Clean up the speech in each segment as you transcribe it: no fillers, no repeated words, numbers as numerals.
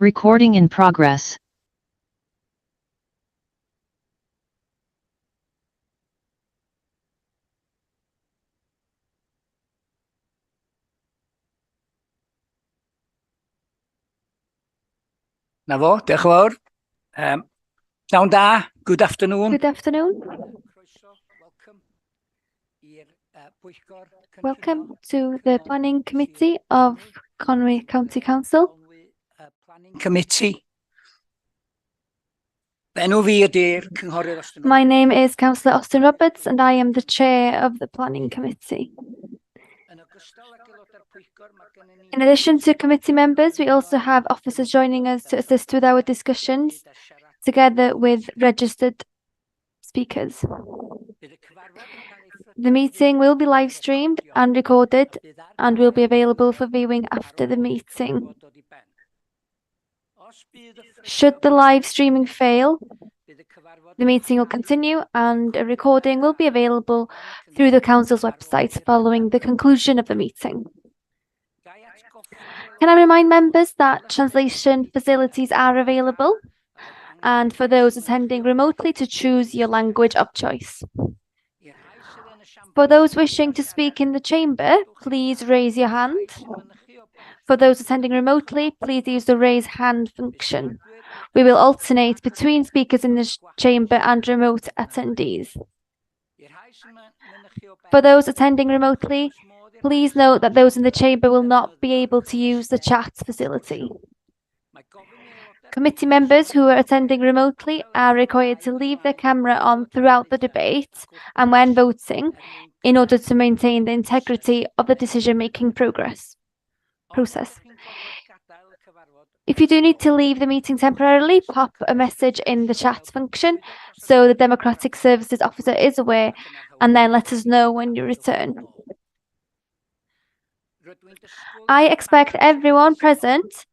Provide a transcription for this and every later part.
Recording in progress. Na fo, diolch yn fawr. Pnawn da, good afternoon. Good afternoon. Welcome to the Planning Committee of Conwy County Council. Planning Committee. Enw fi ydy'r Cynghorydd Austin. My name is Councillor Austin Roberts and I am the chair of the Planning Committee. In addition to committee members, we also have officers joining us to assist with our discussions, together with registered speakers. The meeting will be live streamed and recorded and will be available for viewing after the meeting. Should the live streaming fail, the meeting will continue and a recording will be available through the Council's website following the conclusion of the meeting. Can I remind members that translation facilities are available, and for those attending remotely to choose your language of choice. For those wishing to speak in the chamber, please raise your hand. For those attending remotely, please use the raise hand function. We will alternate between speakers in the chamber and remote attendees. For those attending remotely, please note that those in the chamber will not be able to use the chat facility. Committee members who are attending remotely are required to leave their camera on throughout the debate and when voting in order to maintain the integrity of the decision-making process. If you do need to leave the meeting temporarily, pop a message in the chat function so the Democratic Services Officer is aware, and then let us know when you return. I expect everyone present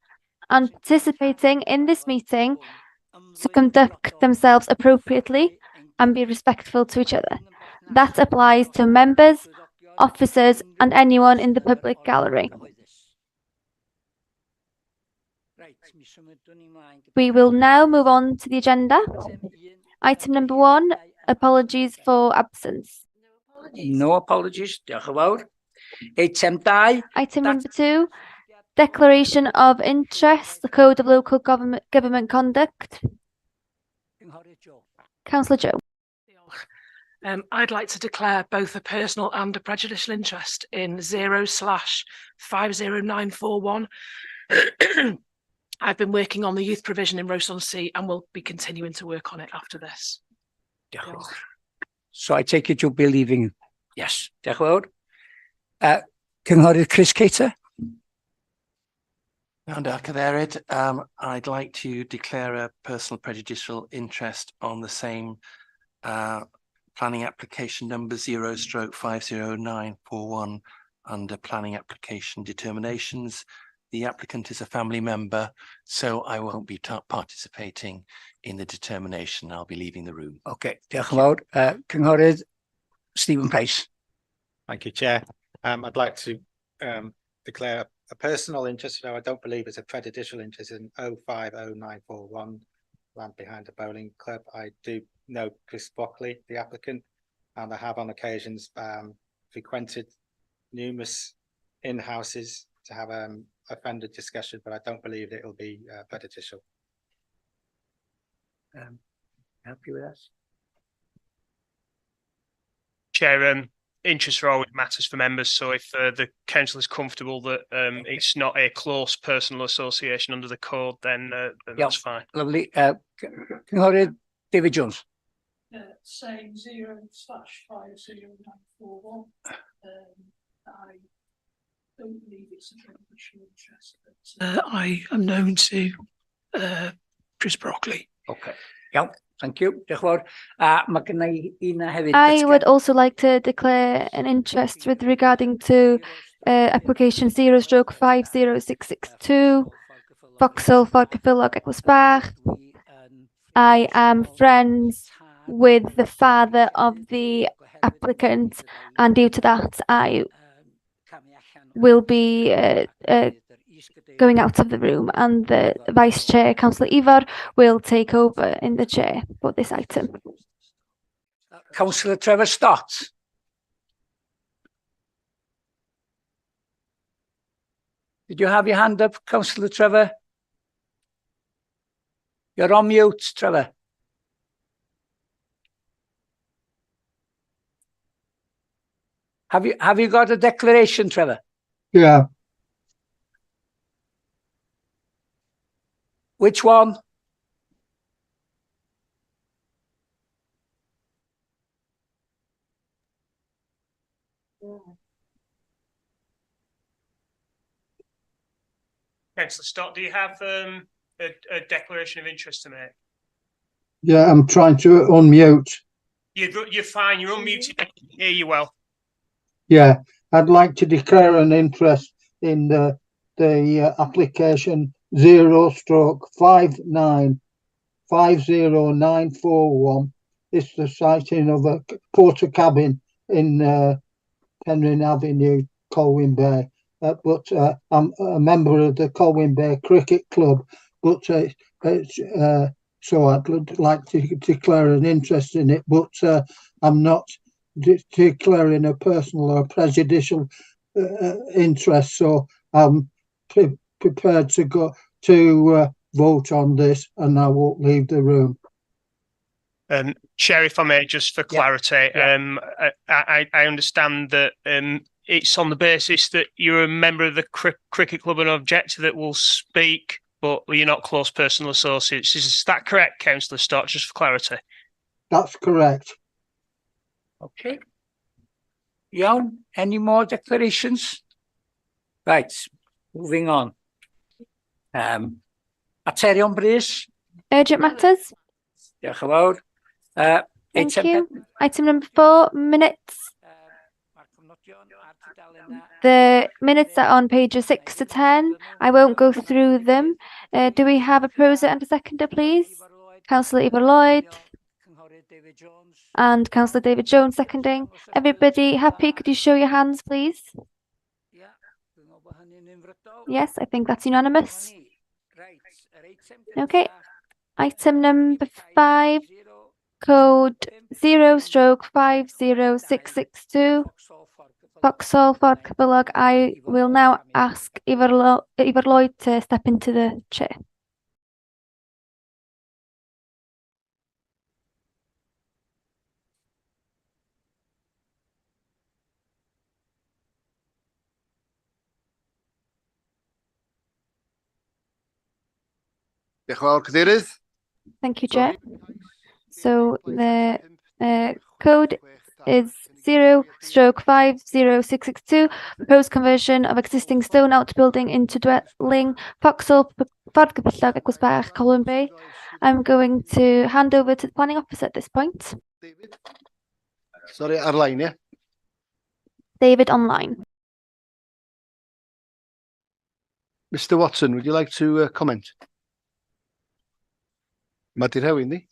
and participating in this meeting to conduct themselves appropriately and be respectful to each other. That applies to members, officers, and anyone in the public gallery. We will now move on to the agenda. Item number 1, apologies for absence. No apologies, diolch yn fawr. Item 2. Item number 2, declaration of interest, the Code of Local Government Conduct. Councillor Joe. I'd like to declare both a personal and a prejudicial interest in 0/50941. I've been working on the youth provision in Ross-on-Sea and will be continuing to work on it after this. So I take it you'll be leaving? Yes. Diolch yn fawr. Cynghorydd Chris Cater. I'd like to declare a personal prejudicial interest on the same planning application number 0/50941 under planning application determinations. The applicant is a family member, so I won't be participating in the determination. I'll be leaving the room. Okay, diolch yn fawr. Cynghorydd Stephen Price. Thank you, Chair. I'd like to declare a personal interest, though I don't believe it's a prejudicial interest, in 0/50941, land behind the bowling club. I do know Chris Brockley, the applicant, and I have on occasions frequented numerous in-houses to have offender discussion, but I don't believe it will be prejudicial. Happy with us? Chair, interest always matters for members, so if the council is comfortable that it's not a close personal association under the code, then that's fine. Lovely. Cynghorydd David Jones. Saying 0/50941. I don't believe it's a prejudicial interest. I am known to Chris Brockley. Okay. Iawn. Thank you. Diolch yn fawr. Mae gynna i una hefyd. I would also like to declare an interest with regarding to application 0/50662, Vauxhall Forgafillog Eglwys Bach. I am friends with the father of the applicant, and due to that, I will be going out of the room, and the Vice Chair, Councillor Ifor, will take over in the chair for this item. Councillor Trevor Stott. Did you have your hand up, Councillor Trevor? You're on mute, Trevor. Have you got a declaration, Trevor? Yeah, Which one? Councillor Stott, do you have a declaration of interest to make? yeah, I'm trying to unmute. You're fine. You're unmuted. I can hear you well. Yeah, I'd like to declare an interest in the application 0/5950941. It's the siting of a porter cabin in Penryn Avenue, Colwyn Bay. But I'm a member of the Colwyn Bay Cricket Club, but so I'd like to declare an interest in it, but I'm not declaring a personal or prejudicial interest, so I'm prepared to go to vote on this, and I won't leave the room. Chair, if I may, just for clarity, Yeah. I understand that it's on the basis that you're a member of the cricket club and objector that will speak, but you're not close personal associates. Is that correct, Councillor Stott, just for clarity? That's correct. Okay. Iawn, any more declarations? Right, moving on. Materion Brys. Urgent matters. Diolch yn fawr. Thank Eitem you. Item number 4, minutes. Ma'r cofnodion ar tudalen The minutes are on pages 6 to 10. I won't go through them. Do we have a proposer and a seconder, please? Councillor Ifor Lloyd Cynghorydd David Jones. and Councillor David Jones seconding. Everybody happy? Could you show your hands, please? Ie, dwi'n meddwl bod hynny'n unfrydol. Yes, I think that's unanimous. Right, yr eitem Okay. gyntaf, Item number 5, 0, code 0/50662, Vauxhall Ford Cyfalog. I will now ask Ifor Lloyd to step into the chair. Diolch yn fawr, Cadeirydd. Thank you, Chair. So the code is 0/50662, proposed conversion of existing stone outbuilding into dwelling, Vauxhall Ford Cyfalog, Eglwys Bach, Colwyn Bay. I'm going to hand over to the planning officer at this point. David. Sorry, ar-lein, ie? David online. Mr Watson, would you like to comment? Mae di rhewun ni?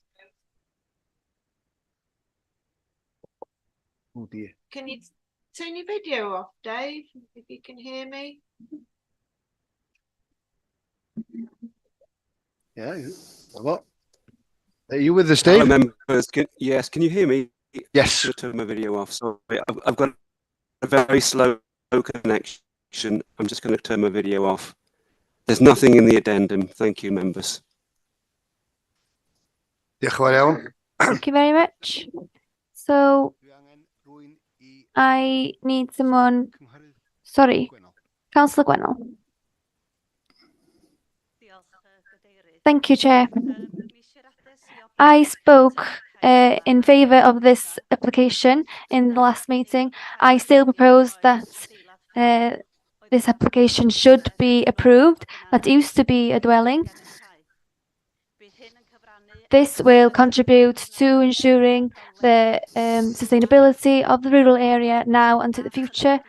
Oh dear. Can you turn your video off, Dave, if you can hear me? Yeah, what? Are you with us, Hello, Dave? members. Yes, can you hear me? Yes. I'm gonna turn my video off. Sorry, I've got a very slow connection. I'm just going to turn my video off. There's nothing in the addendum. Thank you, members. Diolch yn fawr iawn. Thank you very much. So I need someone, sorry, Councillor Gwennell. Thank you, Chair. I spoke in favour of this application in the last meeting. I still propose that this application should be approved. That used to be a dwelling. This will contribute to ensuring the sustainability of the rural area now and to the future,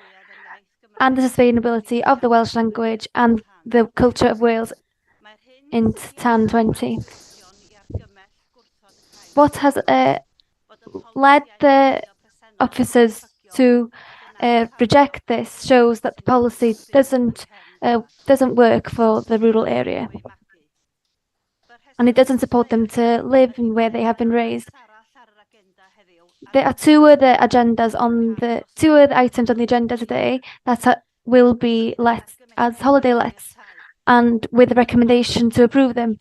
and the sustainability of the Welsh language and the culture of Wales in TAN 20. What has led the officers to reject this shows that the policy doesn't doesn't work for the rural area. And it doesn't support them to live in where they have been raised. There are two other items on the agenda today that will be let as holiday lets, and with a recommendation to approve them.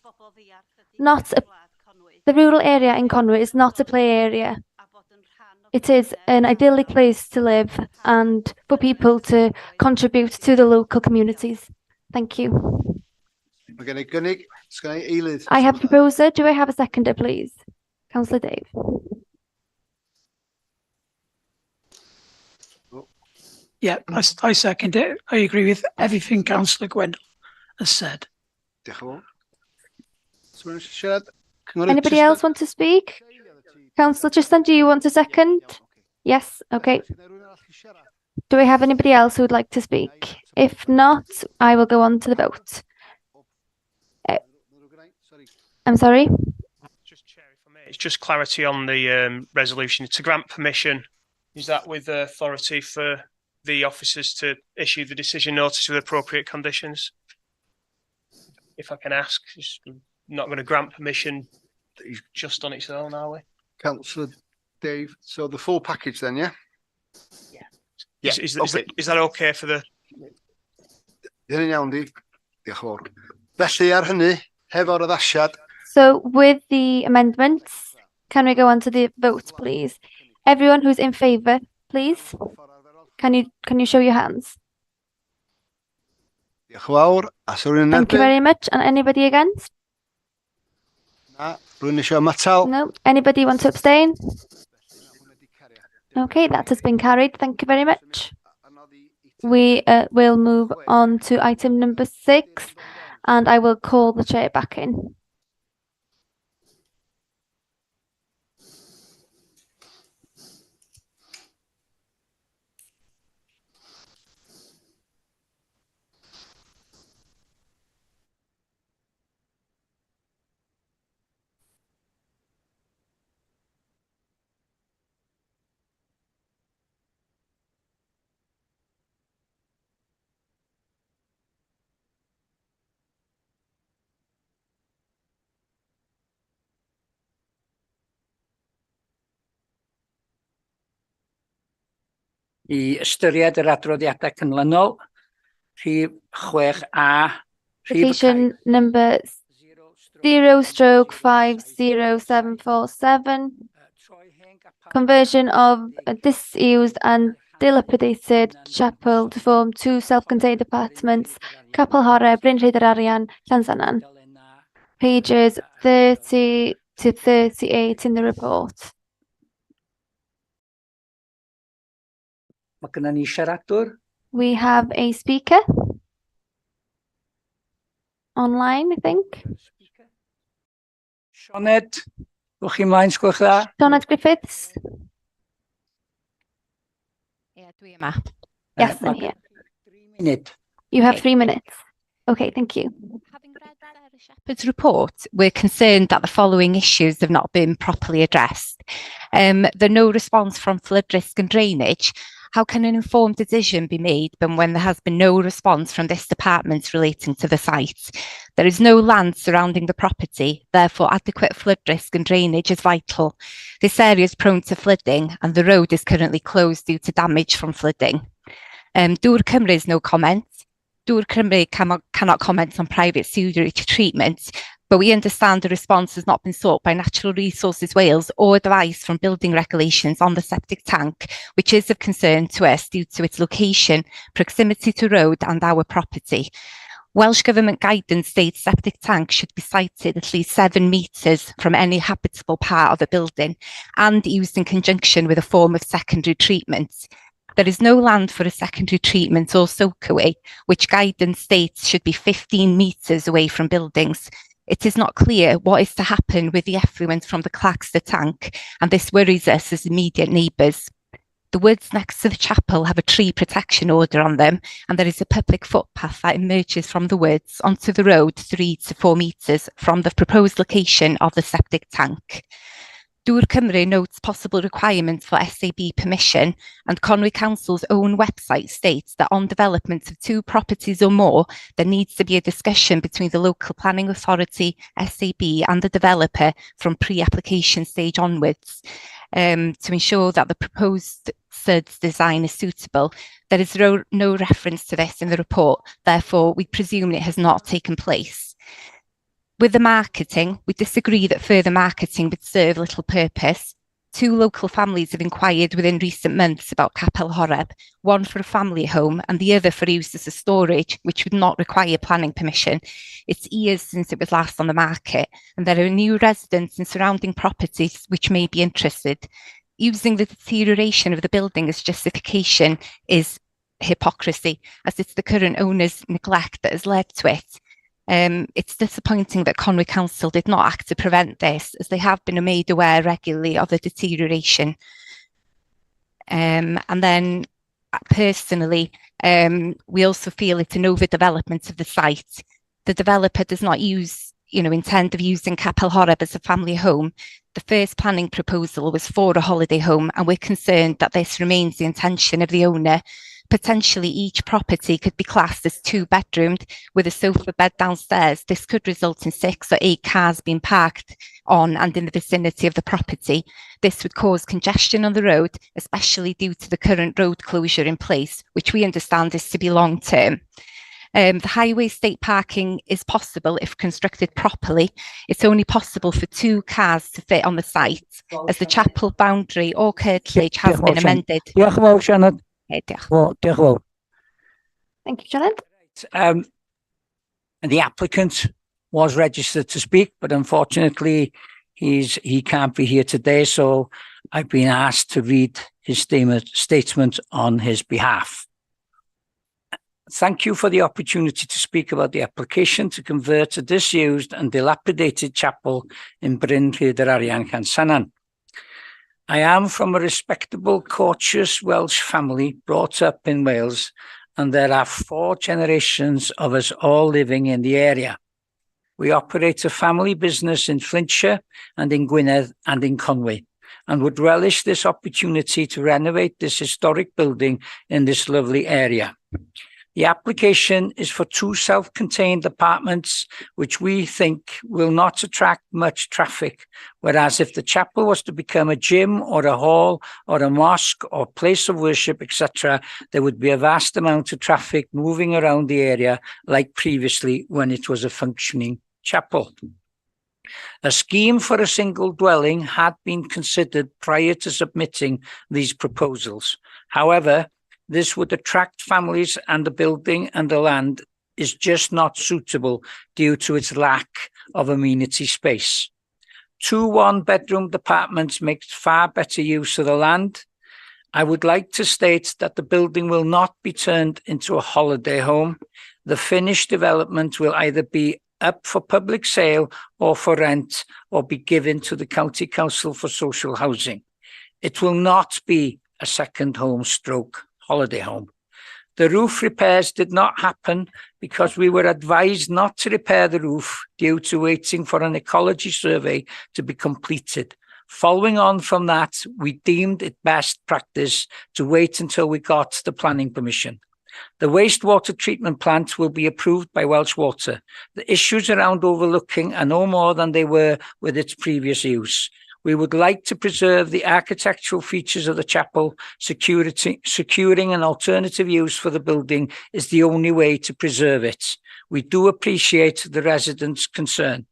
The rural area in Conwy is not a play area. It is an idyllic place to live and for people to contribute to the local communities. Thank you. Mae gen i gynnig, sgan i eilydd. I have a proposer. Do I have a seconder, please? Councillor Dave. Yeah, I second it. I agree with everything Councillor Gwendol has said. Diolch yn fawr. Siarad? Cynghorydd Anybody Trystan? else want to speak? Councillor Tristan, do you want a second? Yes, okay. Do we have anybody else who would like to speak? If not, I will go on to the vote. I'm sorry? Just Chair, if I may, it's just clarity on the resolution. To grant permission, is that with the authority for the officers to issue the decision notice with appropriate conditions? If I can ask, it's not going to grant permission just on its own, are we? Councillor Dave, so the full package then, yeah? Yeah. Is that okay for the... Hynny'n iawn di. Diolch yn fawr. Felly ar hynny, hefo'r addasiad. So with the amendments, can we go on to the vote, please? Everyone who's in favour, please. Can you show your hands? Diolch yn fawr. A so rwy'n Thank you very much. And anybody against? Na, rwy'n eisiau matal. No. Anybody want to abstain? Okay, that has been carried. Thank you very much. We will move on to item number 6, and I will call the chair back in. I ystyried yr adroddiadau cynlynol, rhif 6A, Application number 0/507447, conversion of a disused and dilapidated chapel to form 2 self-contained apartments, Capel Hore, Bryn Rhaeadr Arian, Llansannan. Pages 30 to 38 in the report. Mae gennym ni siaradwr. We have a speaker online, I think. Sioned, gwch chi mlaen, sgwch dda. Sioned Griffiths. Yeah, dwi yma. Yes, I'm here. 3 minutes. You have 3 minutes. Okay, thank you. Shepherd's report, we're concerned that the following issues have not been properly addressed. The no response from flood risk and drainage. How can an informed decision be made when there has been no response from this department relating to the site? There is no land surrounding the property, therefore adequate flood risk and drainage is vital. This area is prone to flooding and the road is currently closed due to damage from flooding. Dŵr Cymru is no comment. Dŵr Cymru cannot comment on private sewage treatment, but we understand the response has not been sought by Natural Resources Wales or advice from building regulations on the septic tank, which is of concern to us due to its location, proximity to road and our property. Welsh Government guidance states septic tanks should be sited at least 7 metres from any habitable part of a building and used in conjunction with a form of secondary treatment. There is no land for a secondary treatment or soakaway, which guidance states should be 15 metres away from buildings. It is not clear what is to happen with the effluent from the Claxter tank, and this worries us as immediate neighbours. The woods next to the chapel have a tree protection order on them, and there is a public footpath that emerges from the woods onto the road 3 to 4 metres from the proposed location of the septic tank. Dŵr Cymru notes possible requirements for SAB permission, and Conwy Council's own website states that on development of 2 properties or more, there needs to be a discussion between the local planning authority, SAB, and the developer from pre-application stage onwards to ensure that the proposed SUD's design is suitable. There is no reference to this in the report, therefore we presume it has not taken place. With the marketing, we disagree that further marketing would serve little purpose. 2 local families have inquired within recent months about Capel Horeb, one for a family home and the other for use as a storage, which would not require planning permission. It's years since it was last on the market, and there are new residents in surrounding properties which may be interested. Using the deterioration of the building as justification is hypocrisy, as it's the current owner's neglect that has led to it. It's disappointing that Conwy Council did not act to prevent this, as they have been made aware regularly of the deterioration. And then personally, we also feel it's an overdevelopment of the site. The developer does not intend of using Capel Horeb as a family home. The first planning proposal was for a holiday home, and we're concerned that this remains the intention of the owner. Potentially each property could be classed as 2-bedroomed with a sofa bed downstairs. This could result in 6 or 8 cars being parked on and in the vicinity of the property. This would cause congestion on the road, especially due to the current road closure in place, which we understand is to be long term. The highway state parking is possible if constructed properly. It's only possible for 2 cars to fit on the site, as the chapel boundary or curtilage has been amended. Thank you, Janet. The applicant was registered to speak, but unfortunately he can't be here today, so I've been asked to read his statement on his behalf. Thank you for the opportunity to speak about the application to convert a disused and dilapidated chapel in Bryn Rhyd yr Arian, Llansannan. I am from a respectable, courteous Welsh family brought up in Wales, and there are 4 generations of us all living in the area. We operate a family business in Flintshire and in Gwynedd and in Conwy, and would relish this opportunity to renovate this historic building in this lovely area. The application is for 2 self-contained apartments, which we think will not attract much traffic, whereas if the chapel was to become a gym or a hall or a mosque or place of worship, etc., there would be a vast amount of traffic moving around the area like previously when it was a functioning chapel. A scheme for a single dwelling had been considered prior to submitting these proposals. However, this would attract families, and the building and the land is just not suitable due to its lack of amenity space. 2 one-bedroom apartments make far better use of the land. I would like to state that the building will not be turned into a holiday home. The finished development will either be up for public sale or for rent, or be given to the County Council for social housing. It will not be a second home stroke holiday home. The roof repairs did not happen because we were advised not to repair the roof due to waiting for an ecology survey to be completed. Following on from that, we deemed it best practice to wait until we got the planning permission. The wastewater treatment plant will be approved by Welsh Water. The issues around overlooking are no more than they were with its previous use. We would like to preserve the architectural features of the chapel. Securing an alternative use for the building is the only way to preserve it. We do appreciate the residents' concern.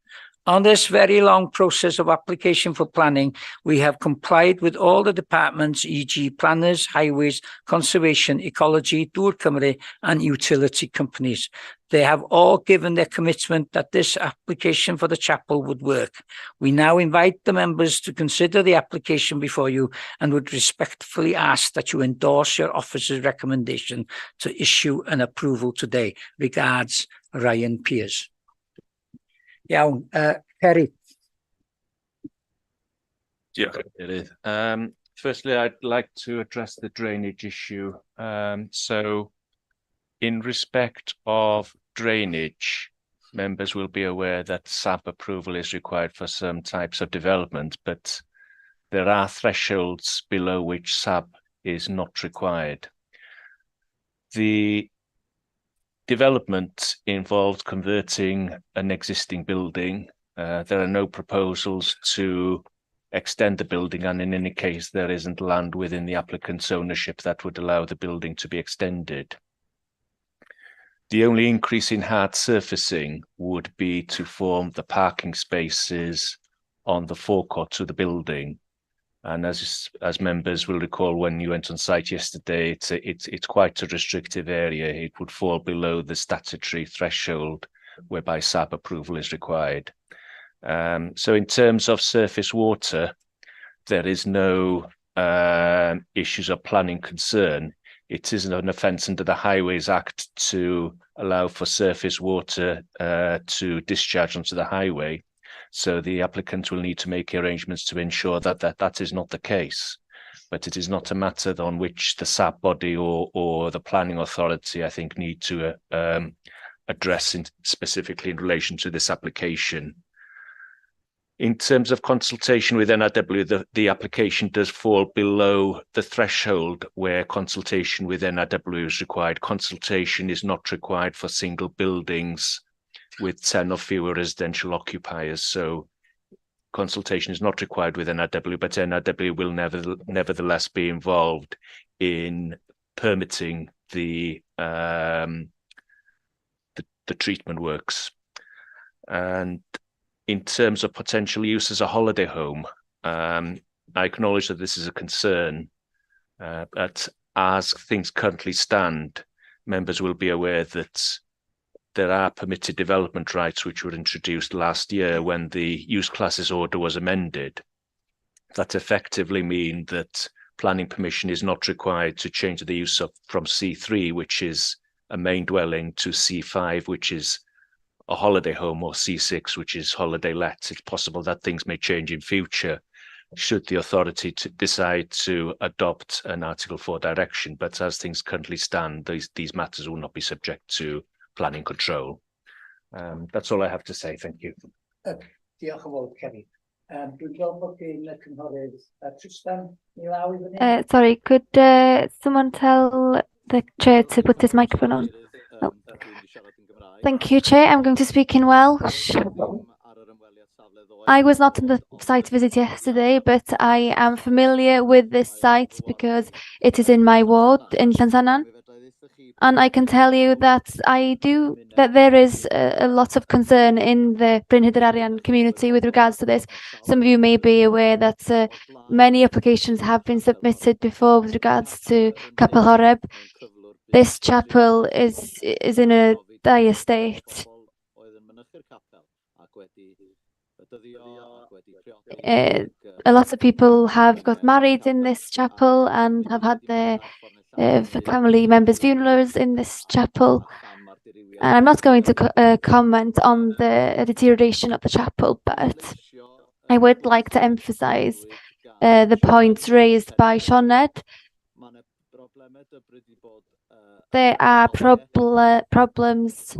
On this very long process of application for planning, we have complied with all the departments, e.g. planners, highways, conservation, ecology, Dŵr Cymru, and utility companies. They have all given their commitment that this application for the chapel would work. We now invite the members to consider the application before you and would respectfully ask that you endorse your officer's recommendation to issue an approval today. Regards, Ryan Pears. Iawn, Ceri. Firstly, I'd like to address the drainage issue. So in respect of drainage, members will be aware that SAP approval is required for some types of development, but there are thresholds below which SAB is not required. The development involved converting an existing building. There are no proposals to extend the building, and in any case, there isn't land within the applicant's ownership that would allow the building to be extended. The only increase in hard surfacing would be to form the parking spaces on the forecourt to the building. And as members will recall, when you went on site yesterday, it's quite a restrictive area. It would fall below the statutory threshold whereby SAB approval is required. So in terms of surface water, there is no issues of planning concern. It isn't an offence under the Highways Act to allow for surface water to discharge onto the highway. So the applicant will need to make arrangements to ensure that that is not the case. But it is not a matter on which the SAB body or the planning authority, I think, need to address specifically in relation to this application. In terms of consultation with NRW, the application does fall below the threshold where consultation with NRW is required. Consultation is not required for single buildings with 10 or fewer residential occupiers. So consultation is not required with NRW, but NRW will nevertheless be involved in permitting the treatment works. And in terms of potential use as a holiday home, I acknowledge that this is a concern, but as things currently stand, members will be aware that there are permitted development rights which were introduced last year when the use classes order was amended. That effectively mean that planning permission is not required to change the use of from C3, which is a main dwelling, to C5, which is a holiday home, or C6, which is holiday let. It's possible that things may change in future should the authority decide to adopt an Article 4 direction. But as things currently stand, these matters will not be subject to planning control. That's all I have to say. Thank you. Diolch yn fawr, Ceri. Dwi'n gweld bod gen y cynghorydd Tristan i lawr i fyny. Sorry, could someone tell the chair to put his microphone on? Oh. Thank you, Chair. I'm going to speak in Welsh. I was not on the site visit yesterday, but I am familiar with this site because it is in my ward in Llansannan. And I can tell you that there is a lot of concern in the Bryn Hyder Arian community with regards to this. Some of you may be aware that many applications have been submitted before with regards to Capel Horeb. This chapel is in a dire state. A lot of people have got married in this chapel and have had their family members' funerals in this chapel. And I'm not going to comment on the deterioration of the chapel, but I would like to emphasize the points raised by Sioned. There are problems,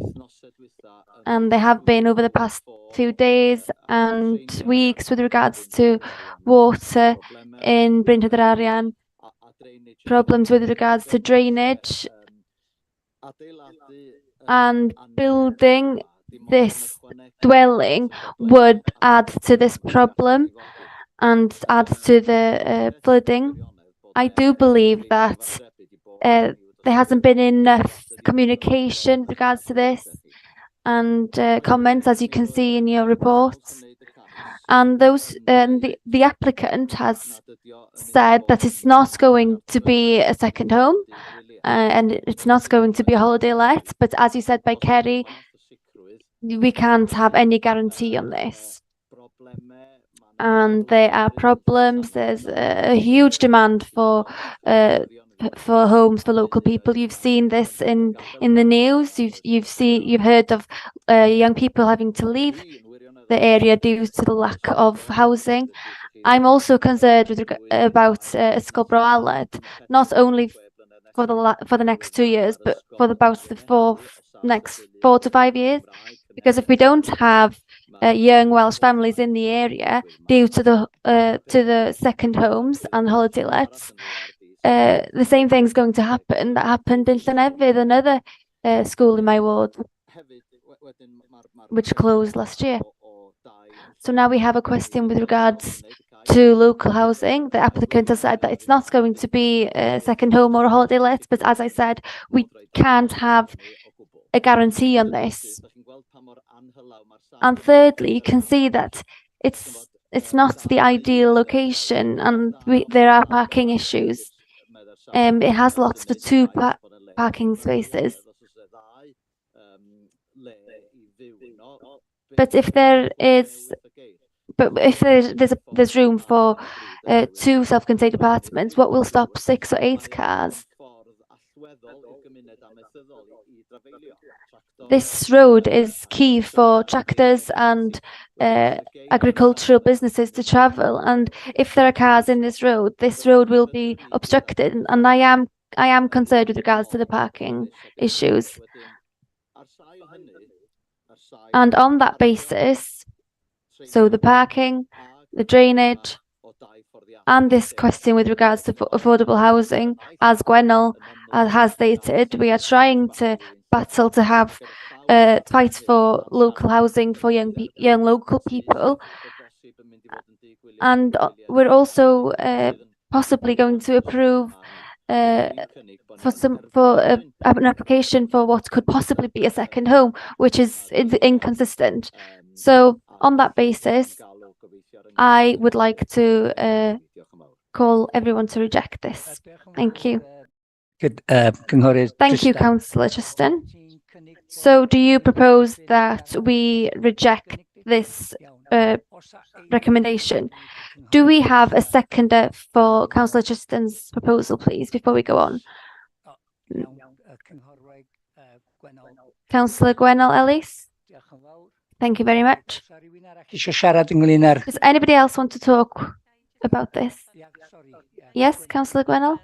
and there have been over the past few days and weeks with regards to water in Bryn Hyder Arian, problems with regards to drainage, and building this dwelling would add to this problem and add to the flooding. I do believe that there hasn't been enough communication with regards to this and comments, as you can see in your reports. And the applicant has said that it's not going to be a second home and it's not going to be a holiday let. But as you said by Ceri, we can't have any guarantee on this. And there are problems. There's a huge demand for homes for local people. You've seen this in the news. You've heard of young people having to leave the area due to the lack of housing. I'm also concerned about Ysgol Bro Aled, not only for the next 2 years, but for about the next 4 to 5 years. Because if we don't have young Welsh families in the area due to the second homes and holiday lets. The same thing's going to happen that happened in Llanefydd, another school in my ward, which closed last year. So now we have a question with regards to local housing. The applicant has said that it's not going to be a second home or a holiday let, but as I said, we can't have a guarantee on this. And thirdly, you can see that it's not the ideal location, and there are parking issues. It has lots for two parking spaces. But if there's room for 2 self-contained apartments, what will stop 6 or 8 cars? This road is key for tractors and agricultural businesses to travel, and if there are cars in this road will be obstructed, and I am concerned with regards to the parking issues. And on that basis, so the parking, the drainage, and this question with regards to affordable housing, as Gwennol has stated, we are trying to battle to have fight for local housing for young local people, and we're also possibly going to approve an application for what could possibly be a second home, which is inconsistent. So on that basis, I would like to call everyone to reject this. Thank you. Good, Thank you, Councillor Justin. So do you propose that we reject this recommendation? Do we have a seconder for Councillor Justin's proposal, please, before we go on? Councillor Gwennol Ellis? Thank you very much. Does anybody else want to talk about this? Yes, Councillor Gwennol?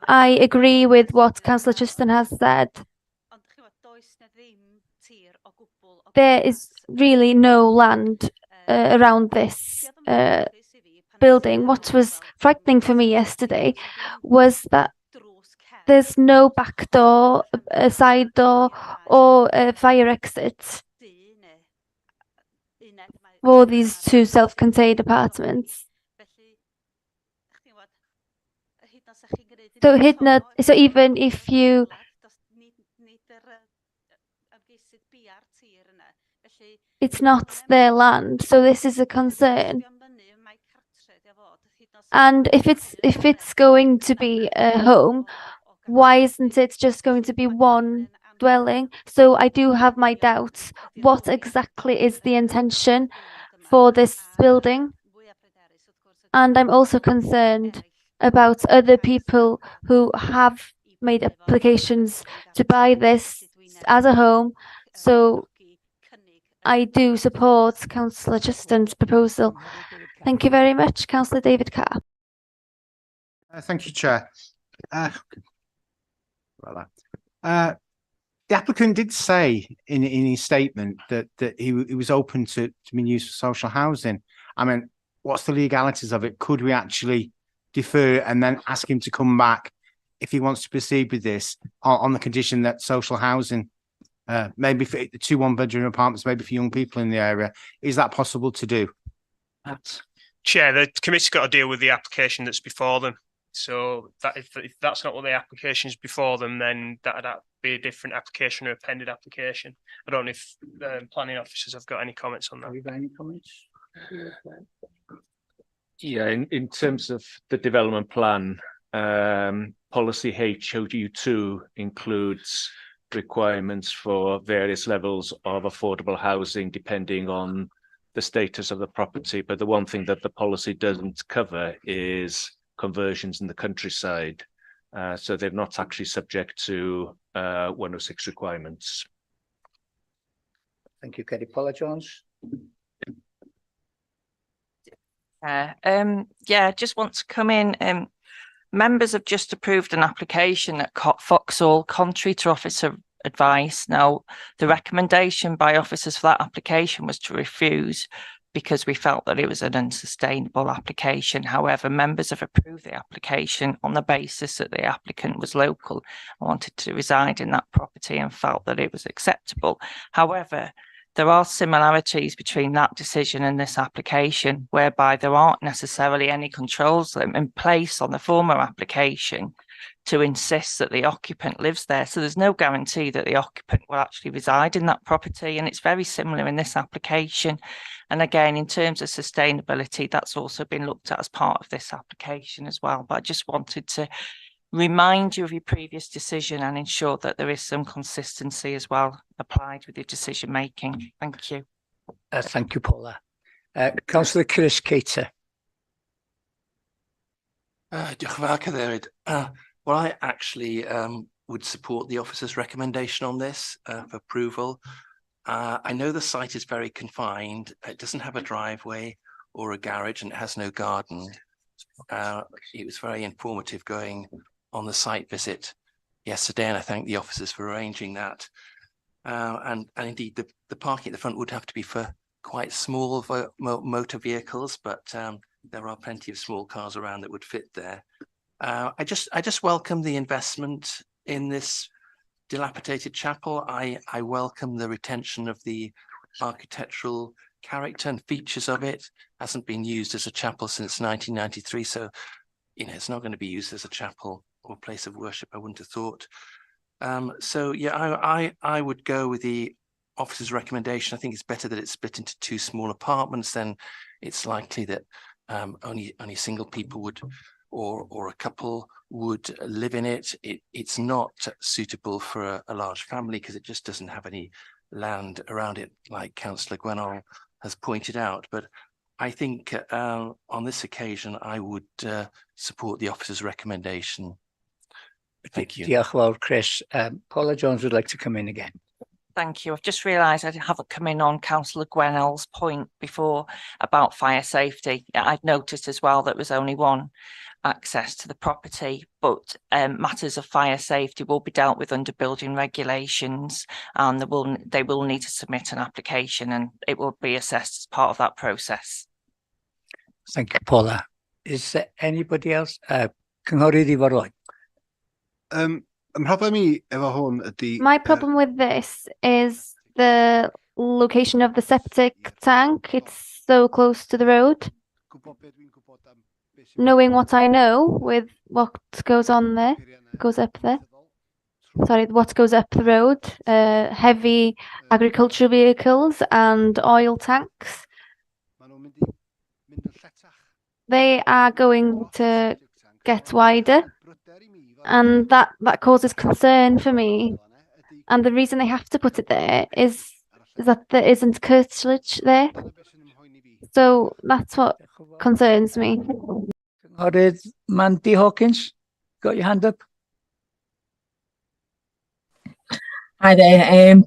I agree with what Councillor Justin has said. There is really no land around this building. What was frightening for me yesterday was that there's no back door, a side door, or a fire exit for these 2 self-contained apartments. So even if you it's not their land, so this is a concern. And if it's going to be a home, why isn't it just going to be one dwelling? So I do have my doubts. What exactly is the intention for this building? And I'm also concerned about other people who have made applications to buy this as a home. So I do support Councillor Justin's proposal. Thank you very much, Councillor David Carr. Thank you, Chair. The applicant did say in his statement that he was open to being used for social housing. I mean, what's the legalities of it? Could we actually defer and then ask him to come back if he wants to proceed with this on the condition that social housing, maybe for 2 1-bedroom apartments, maybe for young people in the area, is that possible to do? Chair, the committee's got to deal with the application that's before them. So that if that's not what the application is before them, then that'd be a different application or a pending application. I don't know if planning officers have got any comments on that. Have you got any comments? Yeah, in terms of the development plan, policy HOU2 includes requirements for various levels of affordable housing depending on the status of the property. But the one thing that the policy doesn't cover is conversions in the countryside. So they're not actually subject to 106 requirements. Thank you, Kerry. Paula Jones. Yeah, just want to come in. Members have just approved an application at Foxhall, contrary to Officer advice. Now, the recommendation by officers for that application was to refuse because we felt that it was an unsustainable application. However, members have approved the application on the basis that the applicant was local and wanted to reside in that property and felt that it was acceptable. However, there are similarities between that decision and this application, whereby there aren't necessarily any controls in place on the former application to insist that the occupant lives there. So there's no guarantee that the occupant will actually reside in that property. And it's very similar in this application. And again, in terms of sustainability, that's also been looked at as part of this application as well. But I just wanted to remind you of your previous decision and ensure that there is some consistency as well applied with your decision making. Thank you. Thank you, Paula. Councillor Chris Cater. Diolch yn fawr, Cadeirydd. Well, I actually would support the officer's recommendation on this for approval. I know the site is very confined. It doesn't have a driveway or a garage, and it has no garden. It was very informative going on the site visit yesterday, and I thank the officers for arranging that. And indeed, the parking at the front would have to be for quite small motor vehicles, but there are plenty of small cars around that would fit there. I just welcome the investment in this dilapidated chapel. I welcome the retention of the architectural character and features of it. Hasn't been used as a chapel since 1993, so it's not going to be used as a chapel or place of worship, I wouldn't have thought. So yeah, I would go with the officer's recommendation. I think it's better that it's split into two small apartments. Then it's likely that only single people would, or a couple would live in it. It's not suitable for a large family because it just doesn't have any land around it, like Councillor Gwenol has pointed out. But I think on this occasion, I would support the officer's recommendation. Thank you. Diolch yn fawr, Chris. Paula Jones would like to come in again. Thank you. I've just realised I haven't come in on Councillor Gwenol's point before about fire safety. I'd noticed as well that there was only one access to the property, but matters of fire safety will be dealt with under building regulations, and they will need to submit an application, and it will be assessed as part of that process. Thank you, Paula. Is there anybody else? Cynghorydd Ifor Lloyd. My problem with this is the location of the septic tank. It's so close to the road. Knowing what I know with what goes on there, goes up there. Sorry, what goes up the road, heavy agricultural vehicles and oil tanks. They are going to get wider, and that causes concern for me. And the reason they have to put it there is that there isn't curtilage there. So that's what concerns me. Mandy Hawkins, got your hand up? Hi there.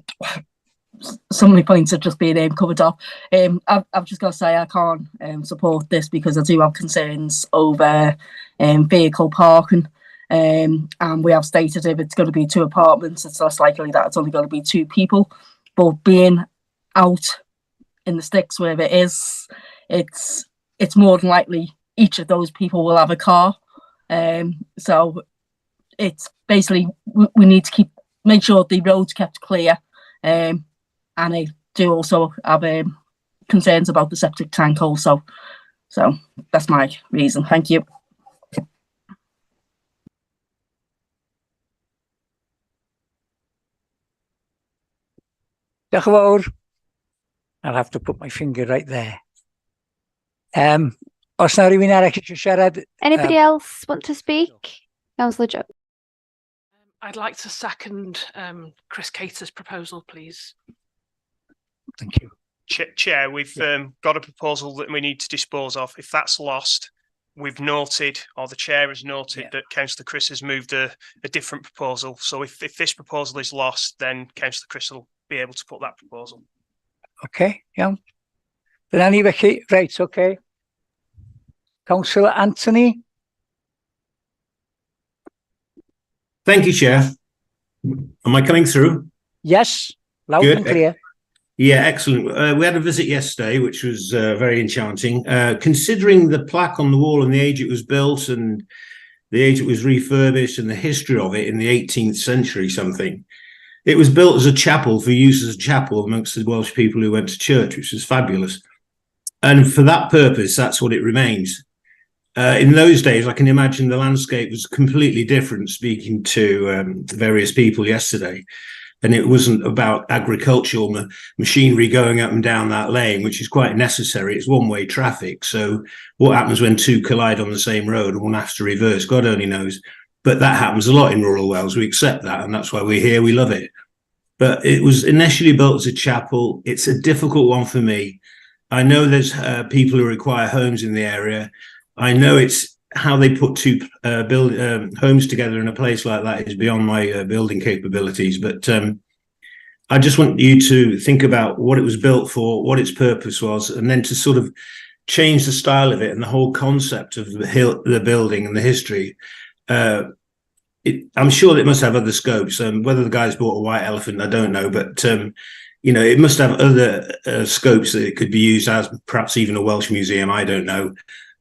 Some of the points have just been covered off. I've just got to say I can't support this because I do have concerns over vehicle parking. And we have stated if it's going to be 2 apartments, it's less likely that it's only going to be 2 people. But being out in the sticks where it is, it's more than likely each of those people will have a car. So it's basically we need to make sure the road's kept clear. And I do also have concerns about the septic tank also. So that's my reason. Thank you. Diolch yn fawr. I'll have to put my finger right there. Os na rywun arall eisiau siarad? Anybody else want to speak? Councillor Joe. I'd like to second Chris Cater's proposal, please. Thank you. Chair, we've got a proposal that we need to dispose of. If that's lost, we've noted, or the chair has noted, that Councillor Chris has moved a different proposal. So if this proposal is lost, then Councillor Chris will be able to put that proposal. Okay, iawn. Dyna ni felly, right, okay. Councillor Anthony. Thank you, Chair. Am I coming through? Yes, loud Good. and clear. Yeah, excellent. We had a visit yesterday, which was very enchanting. Considering the plaque on the wall and the age it was built and the age it was refurbished and the history of it in the 18th century something, it was built as a chapel for use as a chapel amongst the Welsh people who went to church, which was fabulous. And for that purpose, that's what it remains. In those days, I can imagine the landscape was completely different, speaking to various people yesterday. And it wasn't about agricultural machinery going up and down that lane, which is quite necessary. It's one-way traffic. So what happens when two collide on the same road and one has to reverse? God only knows. But that happens a lot in rural Wales. We accept that, and that's why we're here. We love it. But it was initially built as a chapel. It's a difficult one for me. I know there's people who require homes in the area. I know it's how they put two homes together in a place like that is beyond my building capabilities. But I just want you to think about what it was built for, what its purpose was, and then to sort of change the style of it and the whole concept of the building and the history. I'm sure it must have other scopes. Whether the guy's bought a white elephant, I don't know, but it must have other scopes that it could be used as, perhaps even a Welsh museum. I don't know,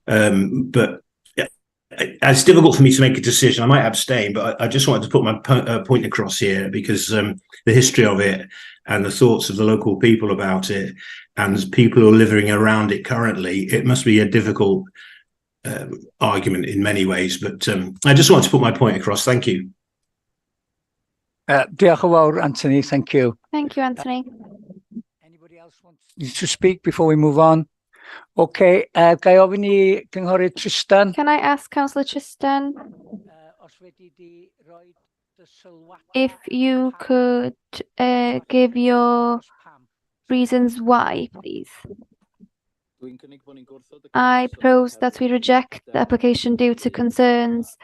but it's difficult for me to make a decision. I might abstain, but I just wanted to put my point across here because the history of it and the thoughts of the local people about it and people who are living around it currently, it must be a difficult argument in many ways. But I just wanted to put my point across. Thank you. Diolch yn fawr, Anthony. Thank you. Thank you, Anthony. Anybody else want to speak before we move on? Okay, ga I ofyn I Cynghorydd Tristan? Can I ask Councillor Tristan if you could give your reasons why, please? I propose that we reject the application due to concerns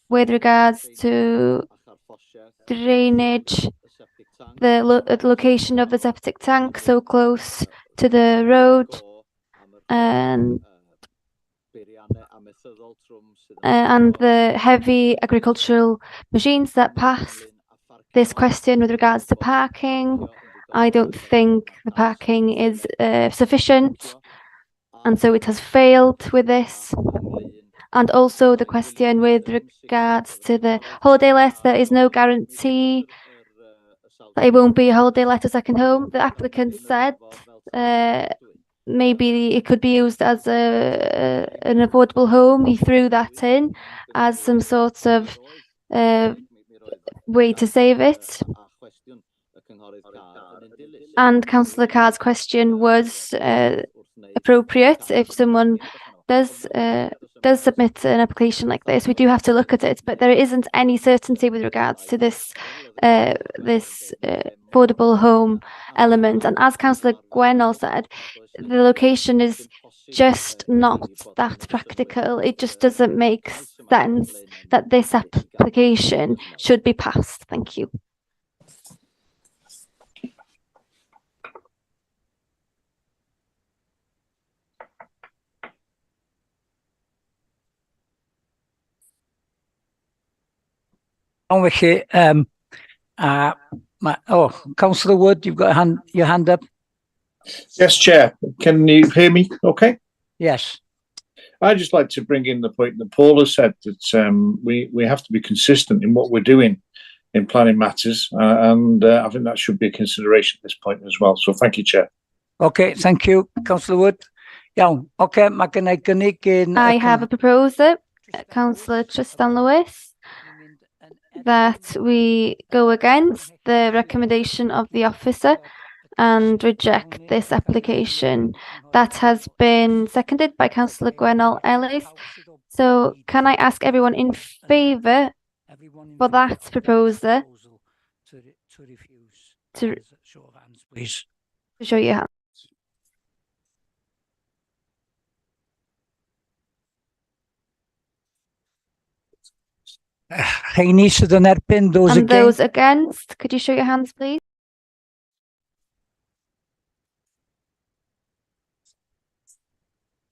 with regards to drainage, the location of the septic tank so close to the road, and the heavy agricultural machines that pass. This question with regards to parking, I don't think the parking is sufficient, and so it has failed with this. And also the question with regards to the holiday let, there is no guarantee that it won't be a holiday let or second home. The applicant said maybe it could be used as an affordable home. He threw that in as some sort of way to save it. And Councillor Card's question was appropriate. If someone does submit an application like this, we do have to look at it, but there isn't any certainty with regards to this affordable home element. And as Councillor Gwennell said, the location is just not that practical. It just doesn't make sense that this application should be passed. Thank you. Councillor Wood, you've got your hand up. Yes, Chair. Can you hear me? Okay. Yes. I'd just like to bring in the point that Paul has said, that we have to be consistent in what we're doing in planning matters, and I think that should be a consideration at this point as well. So thank you, Chair. Okay, thank you, Councillor Wood. Iawn, okay, mae gynna I gynnig in... I have a proposer, Councillor Tristan Lewis, that we go against the recommendation of the officer and reject this application. That has been seconded by Councillor Gwennell Ellis. So can I ask everyone in favour for that proposer to show your hand? Rheini sydd yn erbyn, those And against? those against, could you show your hands, please?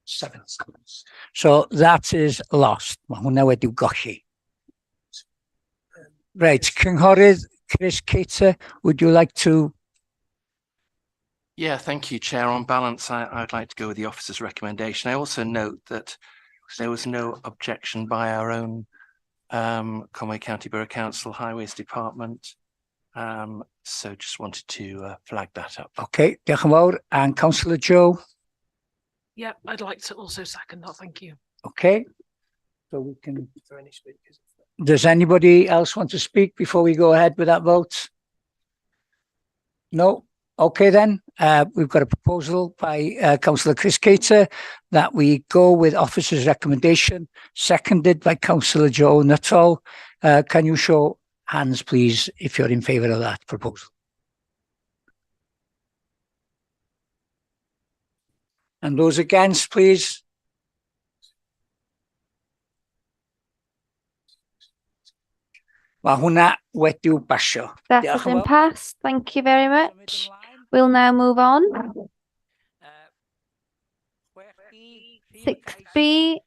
Seven. So that is lost. Mae hwnna wedi'w golli. Reit, Cynghorydd Chris Cater, would you like to? Yeah, thank you, Chair. On balance, I'd like to go with the officer's recommendation. I also note that there was no objection by our own Conway County Borough Council Highways Department. So just wanted to flag that up. Okay, diolch yn fawr. And Councillor Joe? Yep, I'd like to also second that. Thank you. Okay. So we can. Is there any speakers? Does anybody else want to speak before we go ahead with that vote? No? Okay then, we've got a proposal by Councillor Chris Cater that we go with officer's recommendation, seconded by Councillor Joe Nuttall. Can you show hands, please, if you're in favour of that proposal? And those against, please? Mae hwnna wedi'w basio. That Diolch has yn been fawr. passed. Thank you very much. We'll now move on. 6B,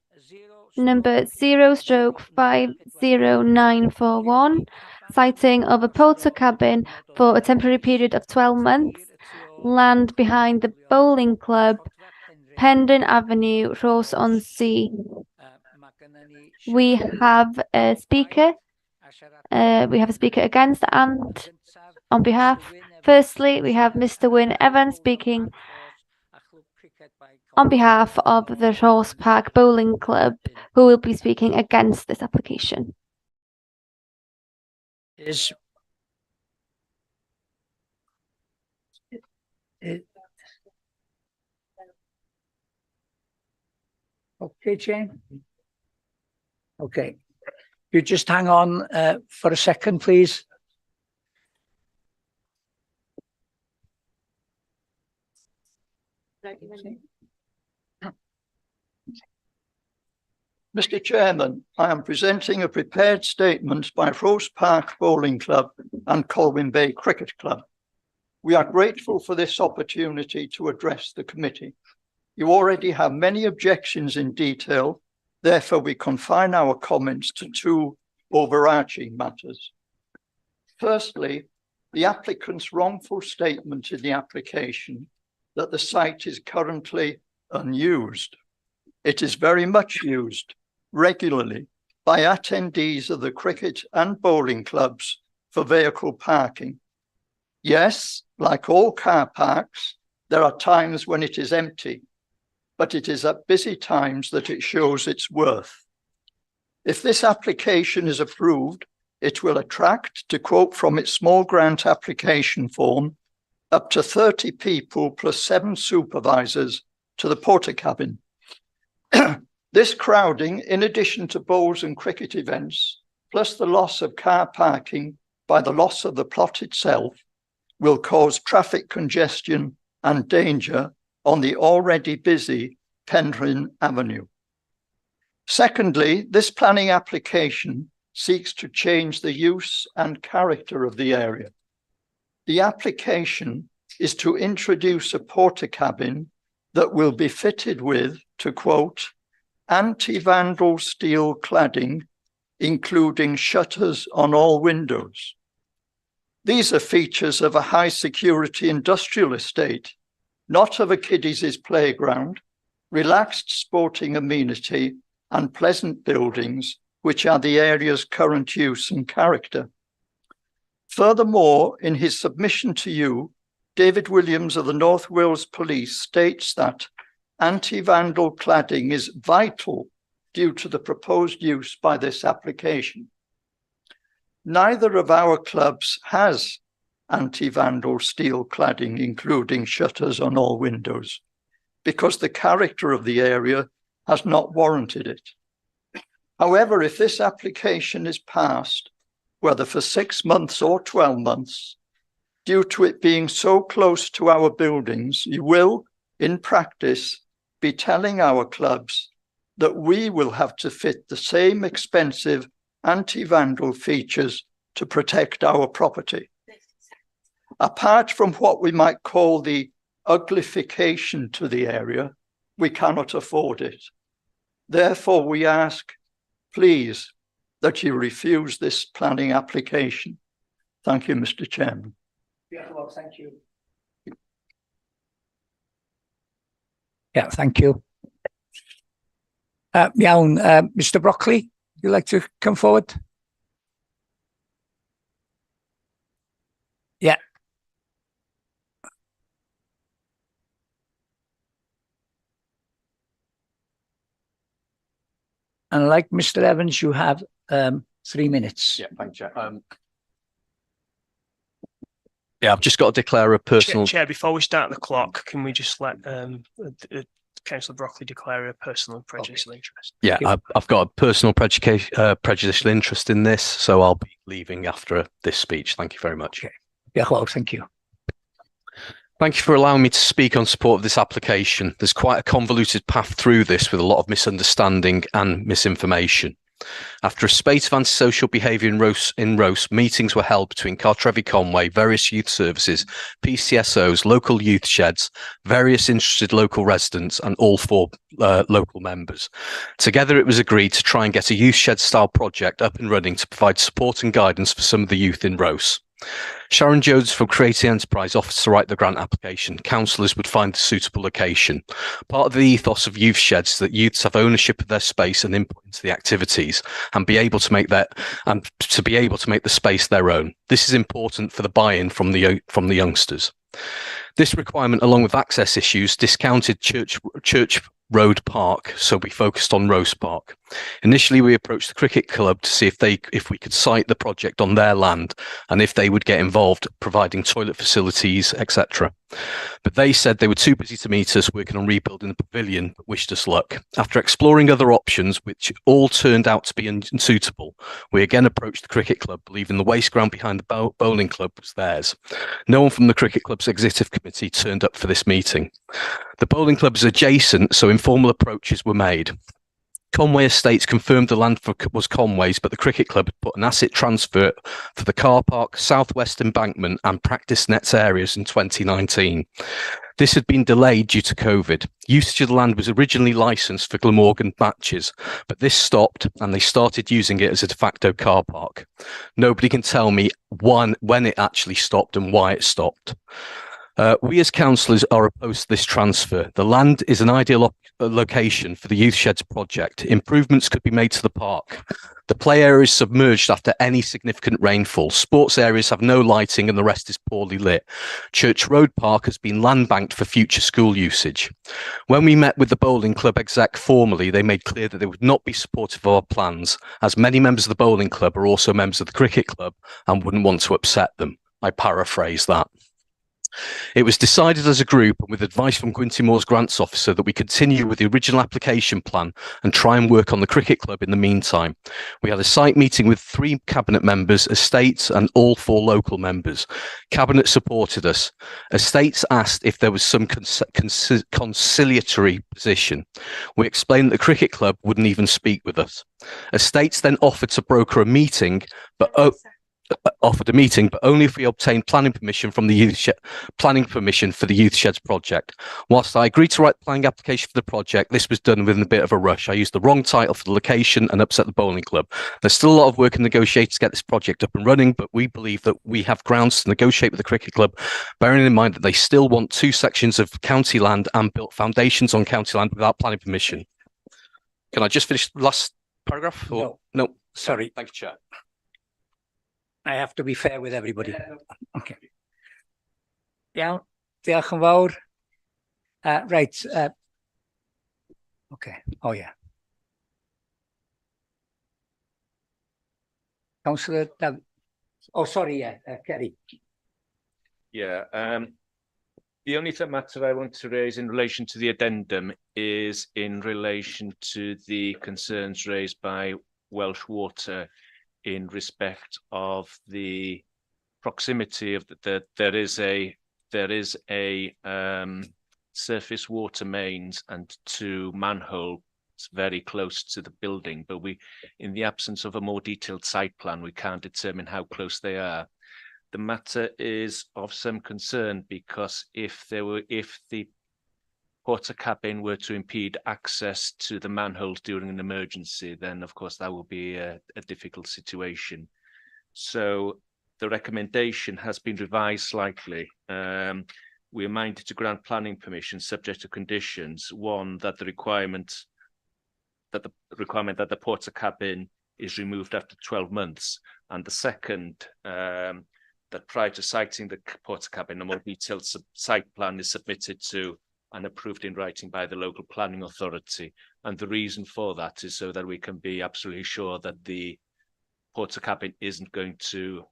number 0/50941, siting of a porter cabin for a temporary period of 12 months, land behind the bowling club, Pendon Avenue, Rhos-on-Sea. We have a speaker. We have a speaker against and on behalf. Firstly, we have Mr. Wyn Evans speaking on behalf of the Rhos Park Bowling Club, who will be speaking against this application. Okay, Jane? Okay. You just hang on for a second, please. Mr. Chairman, I am presenting a prepared statement by Rhos Park Bowling Club and Colwyn Bay Cricket Club. We are grateful for this opportunity to address the committee. You already have many objections in detail, therefore we confine our comments to two overarching matters. Firstly, the applicant's wrongful statement in the application that the site is currently unused. It is very much used regularly by attendees of the cricket and bowling clubs for vehicle parking. Yes, like all car parks, there are times when it is empty, but it is at busy times that it shows its worth. If this application is approved, it will attract, to quote from its small grant application form, up to 30 people plus 7 supervisors to the porter cabin. This crowding, in addition to bowls and cricket events, plus the loss of car parking by the loss of the plot itself, will cause traffic congestion and danger on the already busy Pendon Avenue. Secondly, this planning application seeks to change the use and character of the area. The application is to introduce a porter cabin that will be fitted with, to quote, anti-vandal steel cladding, including shutters on all windows. These are features of a high security industrial estate, not of a kiddies' playground, relaxed sporting amenity and pleasant buildings, which are the area's current use and character. Furthermore, in his submission to you, David Williams of the North Wales Police states that anti-vandal cladding is vital due to the proposed use by this application. Neither of our clubs has anti-vandal steel cladding, including shutters on all windows, because the character of the area has not warranted it. However, if this application is passed, whether for 6 months or 12 months, due to it being so close to our buildings, you will, in practice, be telling our clubs that we will have to fit the same expensive anti-vandal features to protect our property. Apart from what we might call the uglification to the area, we cannot afford it. Therefore, we ask, please, that you refuse this planning application. Thank you, Mr. Chairman. Yeah, well, thank you. Yeah, thank you. Iawn, Mr. Broccoli, you'd like to come forward? Yeah. And like Mr. Evans, you have 3 minutes. Yeah, thank you. Yeah, I've just got to declare a personal. Chair, before we start the clock, can we just let Councillor Broccoli declare a personal and prejudicial interest? Yeah, I've got a personal prejudicial interest in this, so I'll be leaving after this speech. Thank you very much. Okay. Yeah, well, thank you. Thank you for allowing me to speak on support of this application. There's quite a convoluted path through this with a lot of misunderstanding and misinformation. After a spate of antisocial behaviour in Rouse, meetings were held between Cartrevi Conway, various youth services, PCSOs, local youth sheds, various interested local residents and all 4 local members. Together it was agreed to try and get a youth shed style project up and running to provide support and guidance for some of the youth in Rouse. Sharon Jones from Creating Enterprise offered to write the grant application. Councillors would find a suitable location. Part of the ethos of youth sheds is that youths have ownership of their space and input into the activities and be able to make the space their own. This is important for the buy-in from the youngsters. This requirement, along with access issues, discounted Church Road Park, so we focused on Rose Park. Initially, we approached the cricket club to see if we could site the project on their land and if they would get involved, providing toilet facilities, etc. But they said they were too busy to meet us working on rebuilding the pavilion, but wished us luck. After exploring other options, which all turned out to be unsuitable, we again approached the cricket club, believing the waste ground behind the bowling club was theirs. No one from the cricket club's executive committee turned up for this meeting. The bowling club is adjacent, so informal approaches were made. Conway Estates confirmed the land was Conway's, but the cricket club had put an asset transfer for the car park, southwest embankment and practice nets areas in 2019. This had been delayed due to COVID. Usage of the land was originally licensed for Glamorgan matches, but this stopped and they started using it as a de facto car park. Nobody can tell me when it actually stopped and why it stopped. We as councillors are opposed to this transfer. The land is an ideal location for the Youth Sheds project. Improvements could be made to the park. The play area is submerged after any significant rainfall. Sports areas have no lighting and the rest is poorly lit. Church Road Park has been land banked for future school usage. When we met with the bowling club exec formally, they made clear that they would not be supportive of our plans, as many members of the bowling club are also members of the cricket club and wouldn't want to upset them. I paraphrase that. It was decided as a group and with advice from Quinty Moore's grants officer that we continue with the original application plan and try and work on the cricket club in the meantime. We had a site meeting with 3 cabinet members, estates and all 4 local members. Cabinet supported us. Estates asked if there was some conciliatory position. We explained that the cricket club wouldn't even speak with us. Estates then offered to broker a meeting, but only if we obtained planning permission from the youth for the Youth Sheds project. Whilst I agreed to write the planning application for the project, this was done within a bit of a rush. I used the wrong title for the location and upset the bowling club. There's still a lot of work and negotiate to get this project up and running, but we believe that we have grounds to negotiate with the cricket club, bearing in mind that they still want 2 sections of county land and built foundations on county land without planning permission. Can I just finish the last paragraph? Or? No. Sorry. Thank you, Chair. I have to be fair with everybody. Okay. Yeah, diolch yn fawr. Right. Okay. Oh, yeah. Councillor Dav. Oh, sorry. Yeah, Kerry. Yeah. The only matter I want to raise in relation to the addendum is in relation to the concerns raised by Welsh Water in respect of the proximity of there is a surface water mains and 2 manholes very close to the building, but in the absence of a more detailed site plan, we can't determine how close they are. The matter is of some concern because if the porter cabin were to impede access to the manholes during an emergency, then of course that will be a difficult situation. So the recommendation has been revised slightly. We are minded to grant planning permission subject to conditions. One, that the requirement that the porter cabin is removed after 12 months. And the second, that prior to siting the porter cabin, a more detailed site plan is submitted to and approved in writing by the local planning authority. And the reason for that is so that we can be absolutely sure that the porter cabin isn't going to